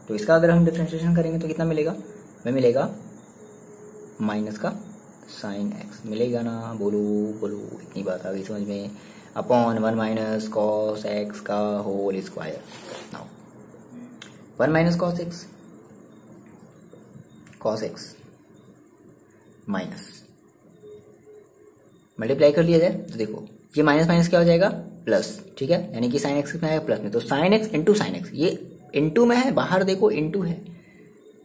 तो इसका अगर हम डिफरेंशिएशन करेंगे तो कितना मिलेगा, हमें मिलेगा माइनस का साइन एक्स, मिलेगा ना, बोलो बोलो, इतनी बात आ गई समझ में, अपॉन 1 माइनस कॉस एक्स का whole square. Now 1 minus cos x minus multiply कर लिया जाए तो देखो ये माइनस माइनस क्या हो जाएगा, प्लस, ठीक है, यानी कि साइन एक्स कितना आएगा, प्लस में, तो sign x into sine x, ये इंटू में है, बाहर देखो इंटू है,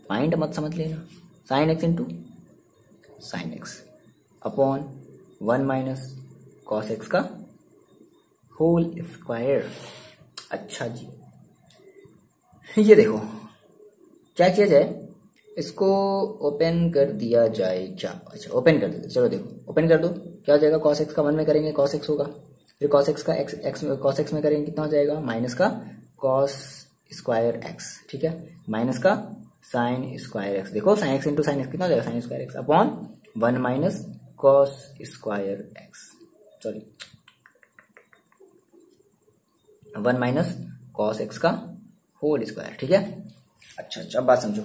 पॉइंट मत समझ लेना, sign x into sine x upon 1 minus cos x का होल स्क्वायर। अच्छा जी, ये देखो क्या किया जाए, इसको ओपन कर दिया जाए क्या, अच्छा ओपन कर देते, चलो देखो ओपन कर दो, क्या हो जाएगा, कॉस एक्स का 1 में करेंगे कॉस एक्स होगा, फिर कॉस एक्स का कॉस एक्स में करेंगे कितना हो जाएगा, माइनस का कॉस स्क्वायर एक्स, ठीक है, माइनस का साइन स्क्वायर एक्स, देखो sign x into sine x कितना हो जाएगा, sign square x upon 1 minus cos square x, sorry 1 minus cos x का होल स्क्वायर, ठीक है। अच्छा अब बात समझो,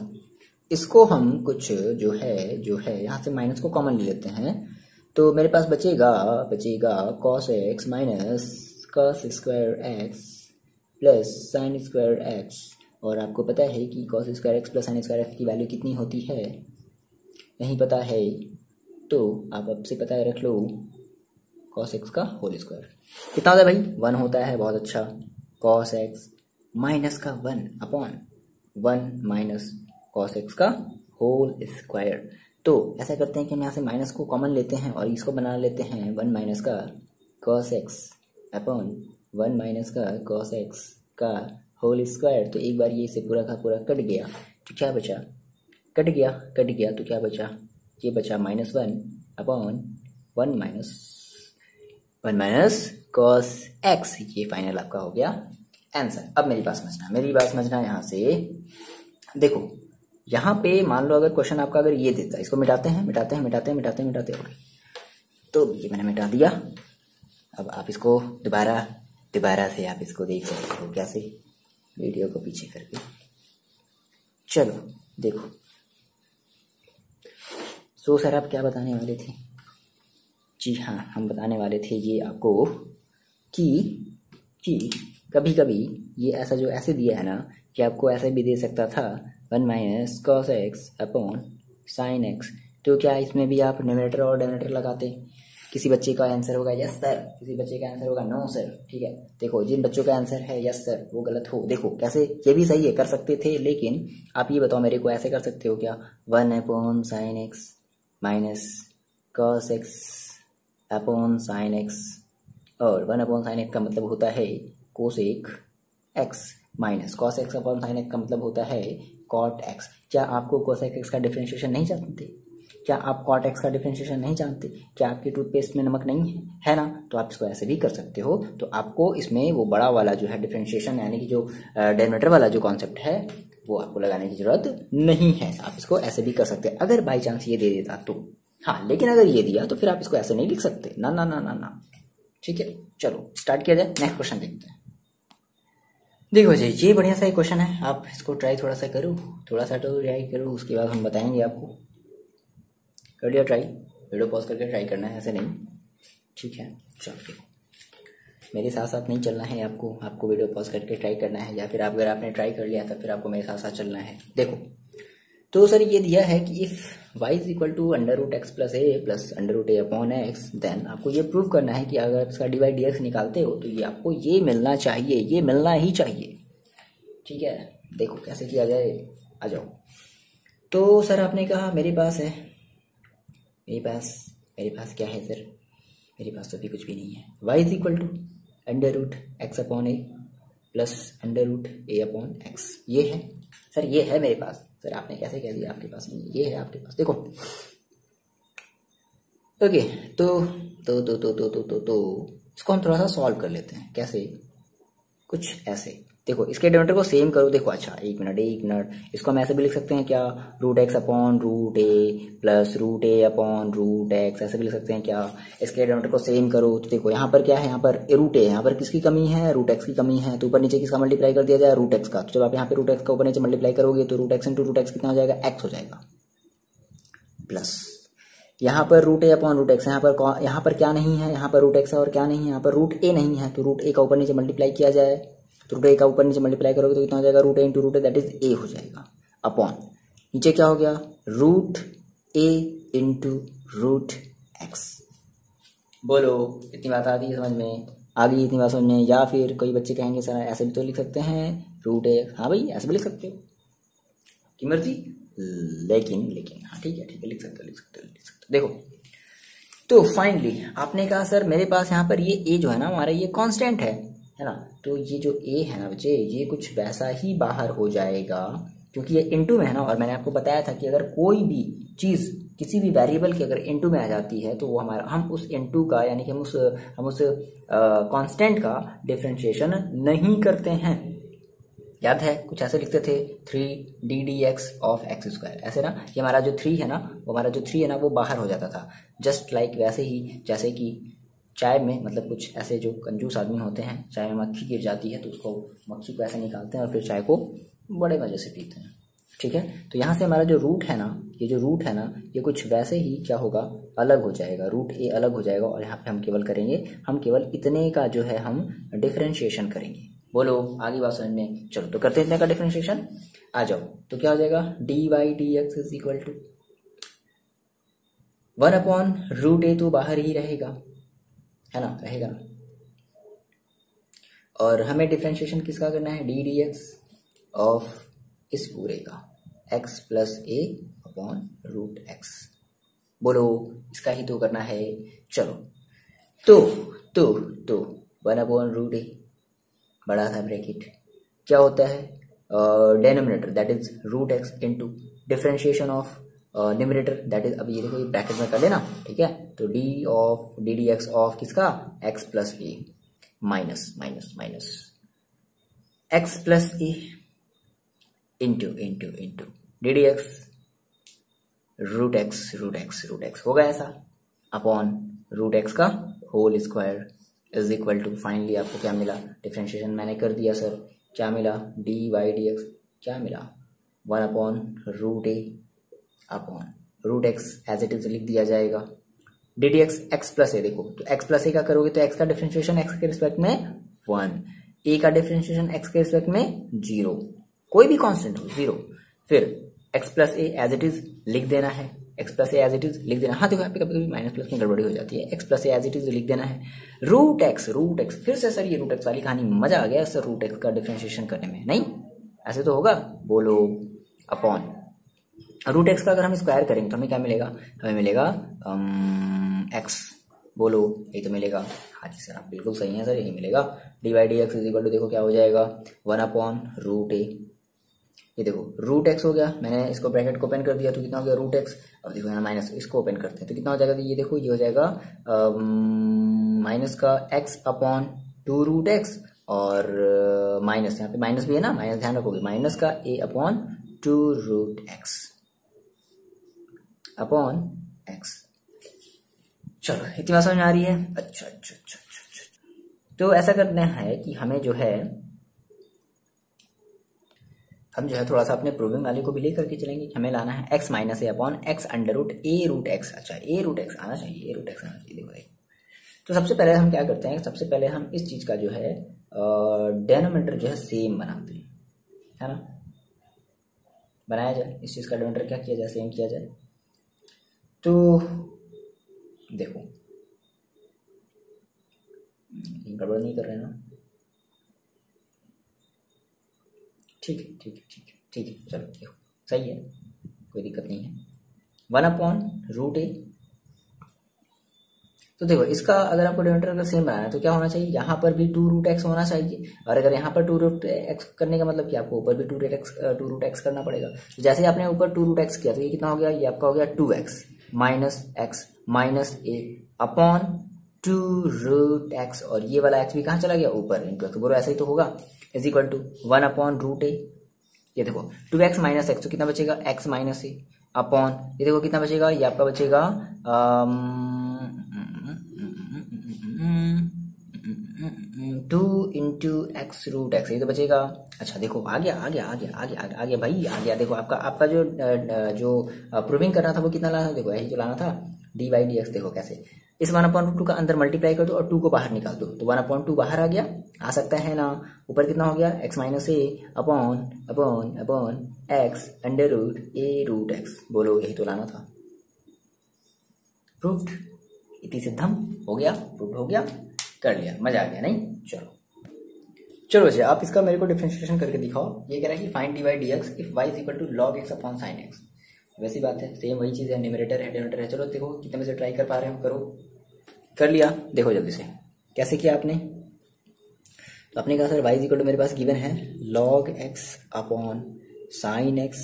इसको हम कुछ जो है यहाँ से माइनस को कॉमन ले लेते हैं, तो मेरे पास बचेगा cos x minus cos square x plus sign square x, और आपको पता है कि cos square x plus sign square x की वैल्यू कितनी होती है, नहीं पता है तो आप अब से पता है रख लो, कॉस एक्स का होल स्क्वायर कितना होता है भाई, 1 होता है, बहुत अच्छा, कॉस एक्स माइनस का 1 अपॉन 1 माइनस कॉस एक्स का होल स्क्वायर। तो ऐसा करते हैं कि हम यहाँ से माइनस को कॉमन लेते हैं और इसको बना लेते हैं 1 माइनस का कॉस एक्स अपॉन 1 माइनस का कॉस एक्स का होल स्क्वायर। तो एक बार ये इसे पूरा का पूरा कट गया, तो क्या बचा, कट गया तो क्या बचा, ये बचा -1 अपॉन 1 माइनस कॉस एक्स, ये फाइनल आपका हो गया आंसर। अब मेरी बात समझना यहाँ से देखो, यहाँ पे मान लो अगर क्वेश्चन आपका अगर ये देता है, इसको मिटाते हैं ओके, तो ये मैंने मिटा दिया। अब आप इसको दोबारा से आप इसको देख सकते हो, कैसे, वीडियो को पीछे करके, चलो देखो। सो सर आप क्या बताने वाले थे, जी हाँ हम बताने वाले थे ये आपको कि कभी कभी ये ऐसा जो ऐसे दिया है ना, कि आपको ऐसे भी दे सकता था 1 minus cos x upon sine x, तो क्या इसमें भी आप न्यूमरेटर और डिनोमिनेटर लगाते, किसी बच्चे का आंसर होगा यस सर, किसी बच्चे का आंसर होगा नो सर, ठीक है। देखो जिन बच्चों का आंसर है यस सर वो गलत हो, देखो कैसे, ये भी सही है, कर सकते थे, लेकिन आप ये बताओ मेरे को, ऐसे कर सकते हो क्या, 1 upon sine x minus cos x upon sine x, और 1 अपॉन साइन एक्स का मतलब होता है cosec x, minus cos x upon sine x का मतलब होता है कॉट एक्स। क्या आपको कोसेक एक्स का डिफरेंशिएशन नहीं जानते? क्या आप कॉट एक्स का डिफरेंशिएशन नहीं जानते? क्या आपके टूथपेस्ट में नमक नहीं है ना? तो आप इसको ऐसे भी कर सकते हो। तो आपको इसमें वो बड़ा वाला जो है डिफरेंशिएशन, यानी कि जो डेरिवेटिव वाला जो कॉन्सेप्ट है, वो आपको लगाने की जरूरत नहीं है। आप इसको ऐसे भी कर सकते हैं अगर बाई चांस ये दे देता तो। हाँ, लेकिन अगर ये दिया तो फिर आप इसको ऐसे नहीं लिख सकते, ना ना ना ना ना। ठीक है, चलो स्टार्ट किया जाए, नेक्स्ट क्वेश्चन देखते हैं। देखो जी, ये बढ़िया सा एक क्वेश्चन है, आप इसको ट्राई थोड़ा सा करो, थोड़ा सा तो ट्राई करो, उसके बाद हम बताएंगे आपको। कर लिया ट्राई? वीडियो पॉज करके ट्राई करना है, ऐसे नहीं। ठीक है, चलो मेरे साथ साथ नहीं चलना है आपको, आपको वीडियो पॉज करके ट्राई करना है, या फिर आप अगर आपने ट्राई कर लिया तो फिर आपको मेरे साथ साथ चलना है। देखो तो सर ये दिया है कि if y is equal to under root x plus a plus under root a upon x, then आपको ये प्रूव करना है कि अगर इसका डी वाई डी एक्स निकालते हो तो ये आपको ये मिलना चाहिए, ये मिलना ही चाहिए। ठीक है, देखो कैसे किया जाए, आ जाओ। तो सर आपने कहा मेरे पास है, मेरे पास क्या है सर? मेरे पास तो भी कुछ भी नहीं है। y is equal to under root x upon a plus under root a upon x, ये है सर, ये है मेरे पास। सर आपने कैसे कह दिया आपके पास नहीं? ये है आपके पास, देखो। ओके, तो इसको हम थोड़ा सा सॉल्व कर लेते हैं। कैसे? कुछ ऐसे। देखो इसके डेरिवेटिव को सेम करो। देखो अच्छा, एक मिनट, इसको हम ऐसे भी लिख सकते हैं क्या? Root x upon root a plus root a upon root x, ऐसे भी लिख सकते हैं क्या? इसके डेरिवेटिव को सेम करो। तो देखो यहाँ पर क्या है, यहाँ पर रूट ए, यहाँ पर किसकी कमी है? रूट एक्स की कमी है। तो ऊपर नीचे किसका मल्टीप्लाई कर दिया जाए? रूट एक्स का। तो जब आप यहाँ पे रूट एक्स का ऊपर नीचे मल्टीप्लाई करोगे तो root x into root x कितना हो जाएगा? एक्स हो जाएगा, प्लस यहाँ पर root a upon root x, यहाँ पर क्या नहीं है? यहाँ पर रूट एक्स है और क्या नहीं है? यहाँ पर रूट ए नहीं है। तो रूट ए का ऊपर नीचे मल्टीप्लाई किया जाए, तो रूट ए का ऊपर नीचे मल्टीप्लाई करोगे तो कितना हो जाएगा? Root a into root a, that is a हो जाएगा, अपॉन नीचे क्या हो गया? Root a into root x. बोलो इतनी बात आ गई समझ में? आ गई इतनी बात समझ में? या फिर कोई बच्चे कहेंगे सर ऐसे भी तो लिख सकते हैं रूट ए। हाँ भाई, ऐसे भी लिख सकते हो, की मर्जी। लेकिन हाँ ठीक है, लिख सकते हो। देखो तो फाइनली आपने कहा सर मेरे पास यहाँ पर ये ए जो है ना हमारा, ये कांस्टेंट है ना? तो ये जो ए है ना बच्चे, ये कुछ वैसा ही बाहर हो जाएगा क्योंकि ये इनटू में है ना। और मैंने आपको बताया था कि अगर कोई भी चीज किसी भी वेरिएबल की अगर इनटू में आ जाती है तो वो हमारा, हम उस इनटू का यानी कि हम उस कांस्टेंट का डिफरेंशिएशन नहीं करते हैं। याद है कुछ ऐसे लिखते थे 3d/dx ऑफ एक्स स्क्वायर, ऐसे ना। ये हमारा जो 3 है ना, वो बाहर हो जाता था। जस्ट लाइक वैसे ही जैसे कि चाय में, मतलब कुछ ऐसे जो कंजूस आदमी होते हैं, चाय में मक्खी गिर जाती है तो उसको, मक्खी को ऐसे निकालते हैं और फिर चाय को बड़े मजे से पीते हैं। ठीक है, तो यहाँ से हमारा जो रूट है ना, ये कुछ वैसे ही क्या होगा, अलग हो जाएगा। रूट ए अलग हो जाएगा और यहाँ पे हम केवल इतने का जो है हम डिफरेंशिएशन करेंगे। बोलो आगे बात समझ में? चलो तो करते हैं इतने का डिफरेंशिएशन, आ जाओ। तो क्या हो जाएगा? dy/dx is equal to 1 upon root a, तो बाहर ही रहेगा, है ना, रहेगा ना। और हमें डिफरेंशिएशन किसका करना है? ddx ऑफ इस पूरे का x प्लस ए अपॉन रूट एक्स। बोलो इसका ही तो करना है। चलो तो 1 अपॉन रूट ए, बड़ा सा ब्रैकेट, क्या होता है? Denominator that is root x into differentiation of numerator that is, अब ये देखो ये ब्रैकेट में कर लेना, ठीक है। तो ddx ऑफ किसका? x plus a minus x plus a into ddx root x होगा ऐसा, अपॉन रूट एक्स का whole square is equal to, finally आपको क्या मिला? डिफरेंशिएशन मैंने कर दिया सर, क्या मिला? dy/dx क्या मिला? 1 upon root a upon root x as it is लिख दिया जाएगा, ddx x प्लस ए। देखो तो x प्लस ए का करोगे तो x का डिफरेंशिएशन x के रिस्पेक्ट में 1, a का डिफरेंशिएशन x के रिस्पेक्ट में 0, कोई भी कांस्टेंट हो 0, फिर x plus a as it is लिख देना है, हाँ देखो यहाँ पे कभी माइनस प्लस में गड़बड़ी हो जाती है, x plus a as it is लिख देना है, रूट एक्स। फिर से सर ये रूट एक्स वाली कहानी, मजा आ गया सर रूट एक्स का डिफरेंशिएशन करने में, नहीं ऐसे तो होगा। बोलो अपॉन रूट एक्स का अगर हम स्क्वायर करेंगे तो हमें क्या मिलेगा? हमें मिलेगा x बोलो यही तो मिलेगा। हाँ जी सर आप बिल्कुल सही हैं सर, यही मिलेगा। D y d x is equal to देखो क्या हो जाएगा 1/√a। ये देखो रूट एक्स हो गया, मैंने इसको ब्रैकेट को ओपन कर दिया तो कितना हो गया रूट एक्स। अब देखो यहाँ माइनस, इसको ओपन करते हैं तो कितना हो जाएगा, ये देखो ये हो जाएगा माइनस का x/2√x और माइनस, यहाँ पे माइनस भी है ना, माइनस ध्यान रखोगे, माइनस का a/2√x अपॉन x। चलो इतनी बात समझ में आ रही है। अच्छा अच्छा अच्छा अच्छा। तो ऐसा करना है कि हमें जो है, हम जो है थोड़ा सा अपने प्रूविंग वाले को भी लेकर के चलेंगे। हमें लाना है x minus a upon x√a√x। अच्छा a√x आना चाहिए, a√x आना चाहिए। देखो तो सबसे पहले हम क्या करते हैं, सबसे पहले हम इस चीज का जो है डेनोमिनेटर जो है सेम बनाते हैं, है ना। बनाया जाए इस चीज का डेनोमिनेटर, क्या किया जाए, सेम किया जाए। तो देखो गड़बड़ नहीं कर रहे हैं ना, ठीक है ठीक है ठीक है ठीक है, चलो देखो सही है, कोई दिक्कत नहीं है। 1/√a। तो देखो इसका अगर आपको डिनोमिनेटर अगर सेम बनाना है तो क्या होना चाहिए, यहाँ पर भी 2√x होना चाहिए, और अगर यहाँ पर 2√x करने का मतलब कि आपको ऊपर भी 2√x करना पड़ेगा। तो जैसे ही आपने ऊपर 2√x किया तो ये कितना हो गया, ये आपका हो गया 2x minus x minus a upon 2√x, और ये वाला x भी कहाँ चला गया, ऊपर इंटू x। बोलो ऐसा ही तो होगा, इज इक्वल टू 1/√a। ये देखो 2x माइनस x तो कितना बचेगा, x माइनस a अपॉन, ये देखो कितना बचेगा, ये आपका बचेगा 2 इंटू x√x, ये तो बचेगा। अच्छा देखो आ गया आ गया आ गया आ गया आ गया भाई, आ गया। देखो आपका जो प्रूविंग करना था वो कितना लाना था, देखो यही जो लाना था डी वाई डी एक्स। देखो कैसे, इस 1/2 का अंदर मल्टीप्लाई कर दो और 2 को बाहर निकाल दो, तो 1/2 बाहर आ गया, आ सकता है ना। ऊपर कितना हो गया, x minus a upon upon upon x√a√x। बोलो यही तो लाना था। प्रूव्ड, इति सिद्धम, हो गया, प्रूव्ड हो गया, कर लिया, मजा आ गया नहीं। चलो बच्चे आप इसका मेरे को डिफरेंशिएशन करके दिखाओ। ये कह रहा है कि find d y d x if y is equal to log x upon sine x. वैसी बात है, सेम वही चीज़ है, न्यूमरेटर है डिनोमिनेटर है। चलो देखो कितने में से ट्राई कर पा रहे हो, करो। कर लिया, देखो जल्दी से कैसे किया आपने। तो आपने कहा sir y is equal to मेरे पास गिवन है log x upon sine x.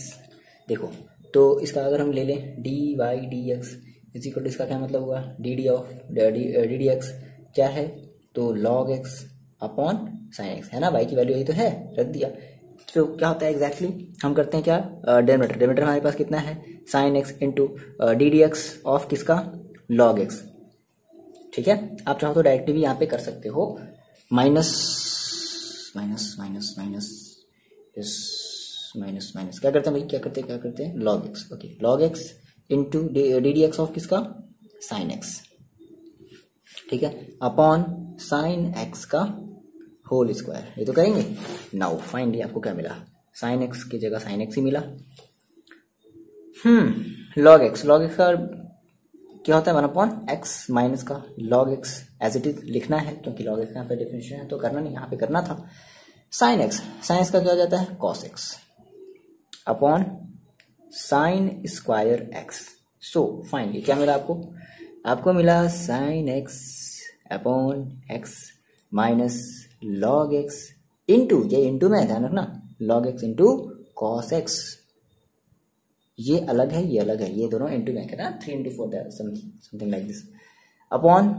देखो तो इसका अगर हम ले लें d y d x is equal to, इसका क्या मतलब हुआ, डी डी एक्स क्या है, तो log x upon sine x, है ना। वाई की वैल्यू यही तो है, रख दिया। तो क्या होता है एग्जैक्टली, हम करते हैं क्या, डेरिवेटिव हमारे पास कितना है, sine x into d d x of किसका, लॉग एक्स। ठीक है, आप चाहो तो डायरेक्टली भी यहाँ पे कर सकते हो, minus minus minus minus minus minus, क्या करते हैं भाई, क्या करते हैं log x. Okay, log x into d d x of किसका, साइन एक्स। ठीक है, अपॉन साइन एक्स का होल स्क्वायर, ये तो करेंगे। नाउ फाइंडली आपको क्या मिला, साइन एक्स की जगह साइन एक्स ही मिला। लॉग एक्स का क्या होता है, 1/x माइनस का log x, as it is लिखना है क्योंकि लॉग एक्स यहाँ पे डिफरेंशिएशन है तो करना नहीं, यहाँ पे करना था। साइन एक्स का क्या हो जाता है, cos x upon sine square x. So finally क्या मिला आपको मिला sine x upon x minus log x into, ये इंटू में ध्यान रखना, log x into cos x. ये अलग है, ये अलग है, ये दोनों इंटू में कहना 3 into 4 something like this, upon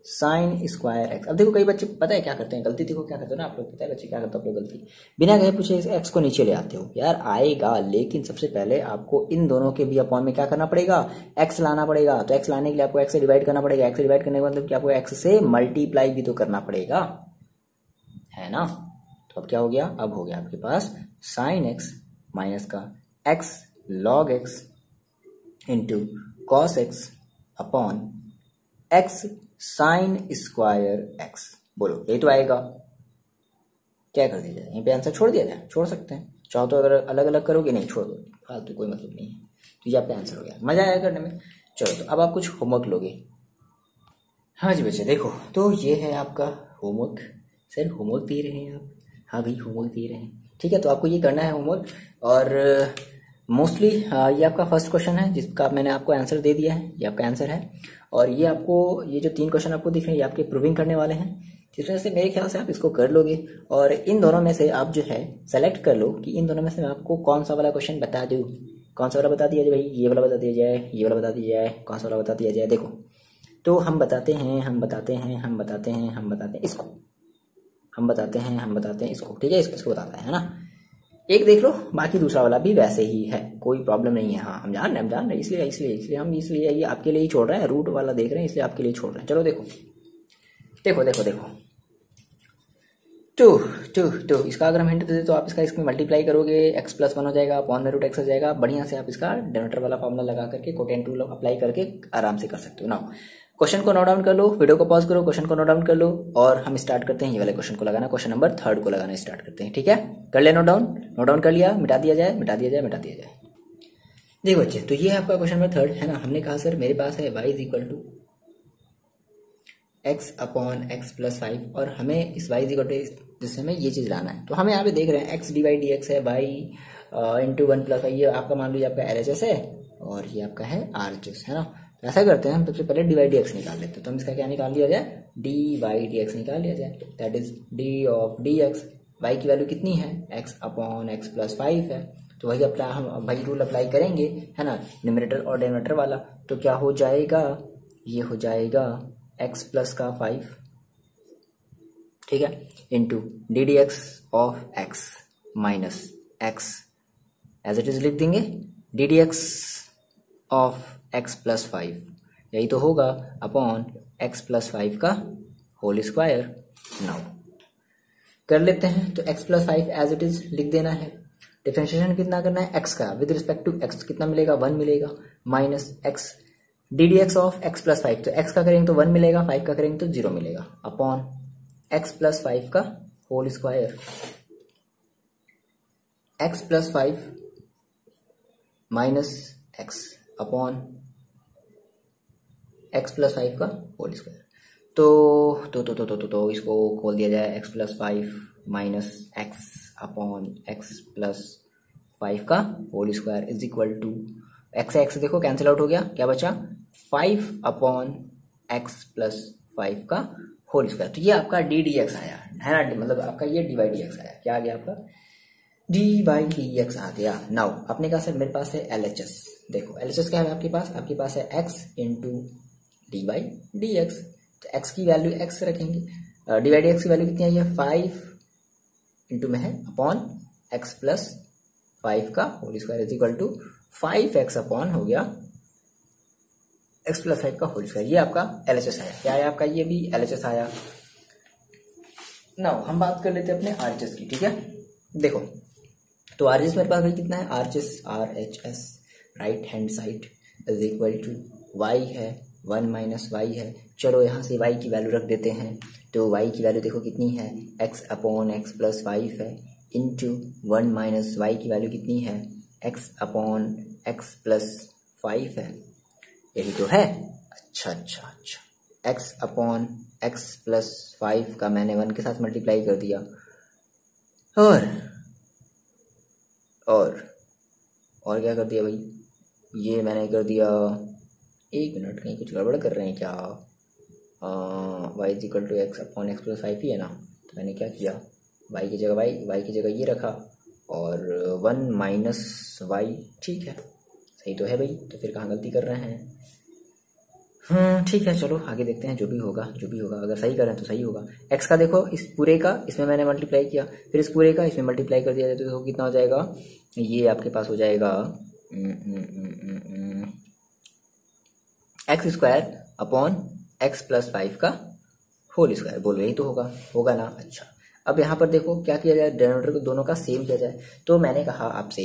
sine square x. अब देखो कई बच्चे पता है क्या करते हैं, गलती देखो क्या करते हो ना आप लोग, पता है बच्चे क्या करते हो आप लोग, गलती बिना कहे पूछे एक्स को नीचे ले आते हो। यार आएगा, लेकिन सबसे पहले आपको इन दोनों के भी अपॉन में क्या करना पड़ेगा, एक्स लाना पड़ेगा। तो एक्स लाने के लिए आपको एक्स से डिवाइड करना पड़ेगा, एक्स से डिवाइड करने का मतलब कि आपको एक्स से मल्टीप्लाई भी तो करना पड़ेगा, है ना। तो अब क्या हो गया, अब हो गया आपके पास साइन एक्स माइनस का x log x into cos x upon x sign square x. बोलो यही तो आएगा, क्या कर दिया जाए, यहीं पे आंसर छोड़ दिया जाए, छोड़ सकते हैं, चाहो तो अगर अलग अलग करोगे, नहीं छोड़ दो, फालतू कोई मतलब नहीं है। तो ये आपका आंसर हो गया, मजा आया करने में। चलो तो अब आप कुछ होमवर्क लोगे। हाँ जी बच्चे देखो, तो ये है आपका होमवर्क। सर होमवर्क दे रहे हैं आप, हाँ भाई होमवर्क दे रहे हैं, ठीक है। तो आपको ये करना है होमवर्क, और मोस्टली ये आपका फर्स्ट क्वेश्चन है जिसका मैंने आपको आंसर दे दिया है, ये आपका आंसर है। और ये आपको ये जो 3 क्वेश्चन आपको दिख रहे हैं ये आपके प्रूविंग करने वाले हैं, जिसमें से मेरे ख्याल से आप इसको कर लोगे। और इन दोनों में से आप जो है सेलेक्ट कर लो कि इन दोनों में से मैं आपको कौन सा वाला क्वेश्चन बता दूँ। कौन सा वाला बता दिया जाए भाई? ये वाला बता दिया जाए, ये वाला बता दिया जाए, कौन सा वाला बता दिया जाए? देखो तो हम बताते हैं इसको, हम बताते हैं इसको, ठीक है, इसको बताता है ना। एक देख लो, बाकी दूसरा वाला भी वैसे ही है, कोई प्रॉब्लम नहीं है। हाँ हम जान रहे हैं, इसलिए हम ये आपके लिए ही छोड़ रहे हैं, रूट वाला देख रहे हैं इसलिए आपके लिए छोड़ रहे हैं। चलो देखो टू इसका अगर हम हिंट दे तो आप इसमें मल्टीप्लाई करोगे, x+1 हो जाएगा, अपॉन में रूट x हो जाएगा। बढ़िया से आप इसका डिनोमिनेटर वाला फॉर्मूला लगा करके कोटेंट रूल अप्लाई करके आराम से कर सकते हो ना। क्वेश्चन को नोट डाउन कर लो, वीडियो को पॉज करो, क्वेश्चन को नोट डाउन कर लो और हम स्टार्ट करते हैं। ये वाले क्वेश्चन को लगाना, क्वेश्चन नंबर 3 को लगाना स्टार्ट करते हैं, ठीक है। कर ले नोट डाउन कर लिया, मिटा दिया जाए। देखो बच्चे, तो ये आपका क्वेश्चन नंबर 3 है ना। हमने कहा सर मेरे पास है y = x/x+5 और हमें इस y जिससे हमें ये चीज लाना है। तो हमें यहाँ पे देख रहे हैं x/dx है y × 1+y, ये आपका मान लीजिए आपका LHS है और ये आपका है RHS है ना। तो ऐसा करते हैं, हम सबसे पहले dy/dx निकाल लेते हैं। तो हम इसका क्या निकाल लिया जाए? dy/dx निकाल लिया जाए। That is d of dx, y की वैल्यू कितनी है? x/x+5 है। तो वही रूल अप्लाई करेंगे है ना, न्यूमरेटर और डिनोमिनेटर वाला। तो क्या हो जाएगा? ये हो जाएगा x+5, ठीक है, into ddx of x minus x, as it is लिख देंगे ddx ऑफ x+5, यही तो होगा, अपॉन x+5 का होल स्क्वायर। नाउ कर लेते हैं। तो x+5 एज इट इज लिख देना है। डिफरेंशिएशन कितना करना है? x का विद रिस्पेक्ट टू x कितना मिलेगा? 1 मिलेगा, minus x ddx of x+5, तो x का करेंगे तो 1 मिलेगा, 5 का करेंगे तो 0 मिलेगा, अपॉन x+5 का whole square. x+5 minus x upon x+5 का होल स्क्वायर। तो इसको खोल दिया जाए, x+5 minus x upon x+5 का whole square is equal to x देखो कैंसिल आउट हो गया, क्या बचा? 5 अपॉन x+5 का होल स्क्वायर। तो ये आपका ddx आया है ना, मतलब आपका ये dy/dx आया। क्या आ गया आपका? dy/dx आ गया। नाउ आपने कहा सर मेरे पास है LHS। देखो LHS क्या है आपके पास है x इंटू dy/dx। तो x की वैल्यू x रखेंगे, dy/dx की वैल्यू कितनी आई है? 5 इंटू में है अपॉन x+5 का whole square is equal to 5x upon हो गया x+5 का होल स्क्वायर। ये आपका LHS आया। क्या है आपका? ये भी LHS आया। नाउ हम बात कर लेते हैं अपने RHS की, ठीक है। देखो तो RHS मेरे पास भाई कितना है? RHS right hand side is equal to y है, 1 माइनस y है। चलो यहाँ से y की वैल्यू रख देते हैं। तो y की वैल्यू देखो कितनी है? x अपॉन x+5 है, इंटू 1 माइनस y की वैल्यू कितनी है? x अपॉन x+5 है, यही तो है। अच्छा x अपॉन x+5 का मैंने 1 के साथ मल्टीप्लाई कर दिया और क्या कर दिया भाई? ये मैंने कर दिया, 1 मिनट, कहीं कुछ गड़बड़ कर रहे हैं क्या? y equal to x upon x+5 ही है ना। तो मैंने क्या किया, y की जगह ये रखा और 1 माइनस y, ठीक है, सही तो है भाई। तो फिर कहाँ गलती कर रहे हैं? ठीक है, चलो आगे देखते हैं। जो भी होगा अगर सही करें तो सही होगा। x का देखो, इस पूरे का इसमें मैंने मल्टीप्लाई किया, फिर इस पूरे का इसमें मल्टीप्लाई कर दिया जाए तो कितना हो जाएगा? ये आपके पास हो जाएगा x² अपॉन x+5 का होल स्क्वायर। बोलो यही तो होगा ना। अच्छा अब यहाँ पर देखो क्या किया जाए, डिनोमिनेटर को दोनों का सेम किया जाए। तो मैंने कहा आपसे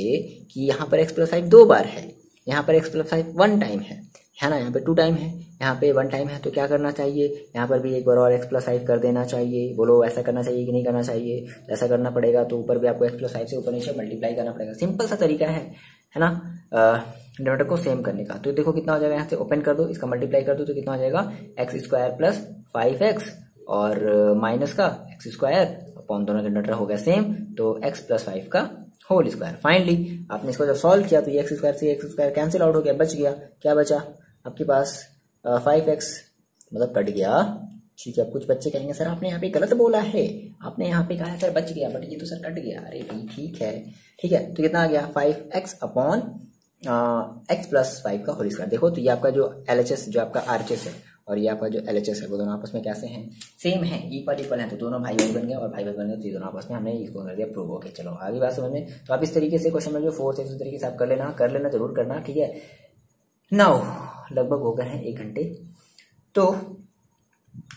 कि यहाँ पर x+5 2 बार है, यहाँ पर x+5 1 टाइम है ना, यहाँ पे 2 टाइम है, यहाँ पे 1 टाइम है। तो क्या करना चाहिए, यहाँ पर भी एक बार और x+5 कर देना चाहिए। बोलो ऐसा करना चाहिए कि नहीं करना चाहिए? ऐसा करना पड़ेगा, तो ऊपर भी आपको x+5 से ऊपर नीचे मल्टीप्लाई करना पड़ेगा। सिंपल सा तरीका है ना, डिनोमिनेटर को सेम करने का। तो देखो कितना हो जाएगा, यहाँ से ओपन कर दो, इसका मल्टीप्लाई कर दो तो कितना हो जाएगा? x² प्लस 5x और माइनस का x² अपॉन दोनों डिनोमिनेटर हो गया सेम, तो x+5 का होल स्क्वायर। फाइनली आपने इसको जब सॉल्व किया तो ये एक्स स्क्वायर से एक्स स्क्वायर कैंसिल आउट हो गया, बच गया। क्या बचा आपके पास 5x, मतलब कट गया। ठीक है, अब कुछ बच्चे कहेंगे सर आपने यहाँ पे गलत बोला है, आपने यहाँ पे कहा है सर बच गया, बट ये तो सर कट गया। अरे भाई ठीक है, ठीक है, तो कितना आ गया 5x अपॉन x प्लस 5 का होल स्क्वायर। देखो तो ये आपका जो LHS, जो आपका RHS है, और ये आपका जो LHS है, वो दोनों आपस में कैसे हैं, सेम है, इक्वल है, तो दोनों भाई भाई बन गए, और भाई भाई बन गए तो ये दोनों आपस में हमने इसको कर दिया प्रूव। ओके चलो आगे बात समझ में। तो आप इस तरीके से क्वेश्चन में जो 4 से इस तरीके से आप कर लेना जरूर करना, ठीक है। नाउ लगभग हो गए हैं 1 घंटे, तो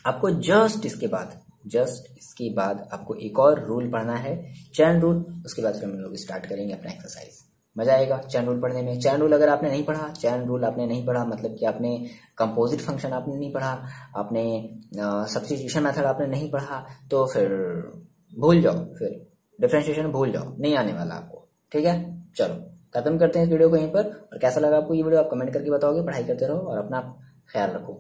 आपको जस्ट इसके बाद आपको एक और रूल पढ़ना है, चैन रूल। उसके बाद फिर हम लोग स्टार्ट करेंगे अपना एक्सरसाइज। मजा आएगा चैन रूल पढ़ने में। चैन रूल अगर आपने नहीं पढ़ा, मतलब कि आपने कंपोजिट फंक्शन आपने नहीं पढ़ा, आपने सब्स्टिट्यूशन मेथड आपने नहीं पढ़ा, तो फिर भूल जाओ, फिर डिफरेंशिएशन भूल जाओ, नहीं आने वाला आपको, ठीक है। चलो खत्म करते हैं इस वीडियो को यहीं पर। और कैसा लगा आपको ये वीडियो आप कमेंट करके बताओगे। पढ़ाई करते रहो और अपना ख्याल रखो।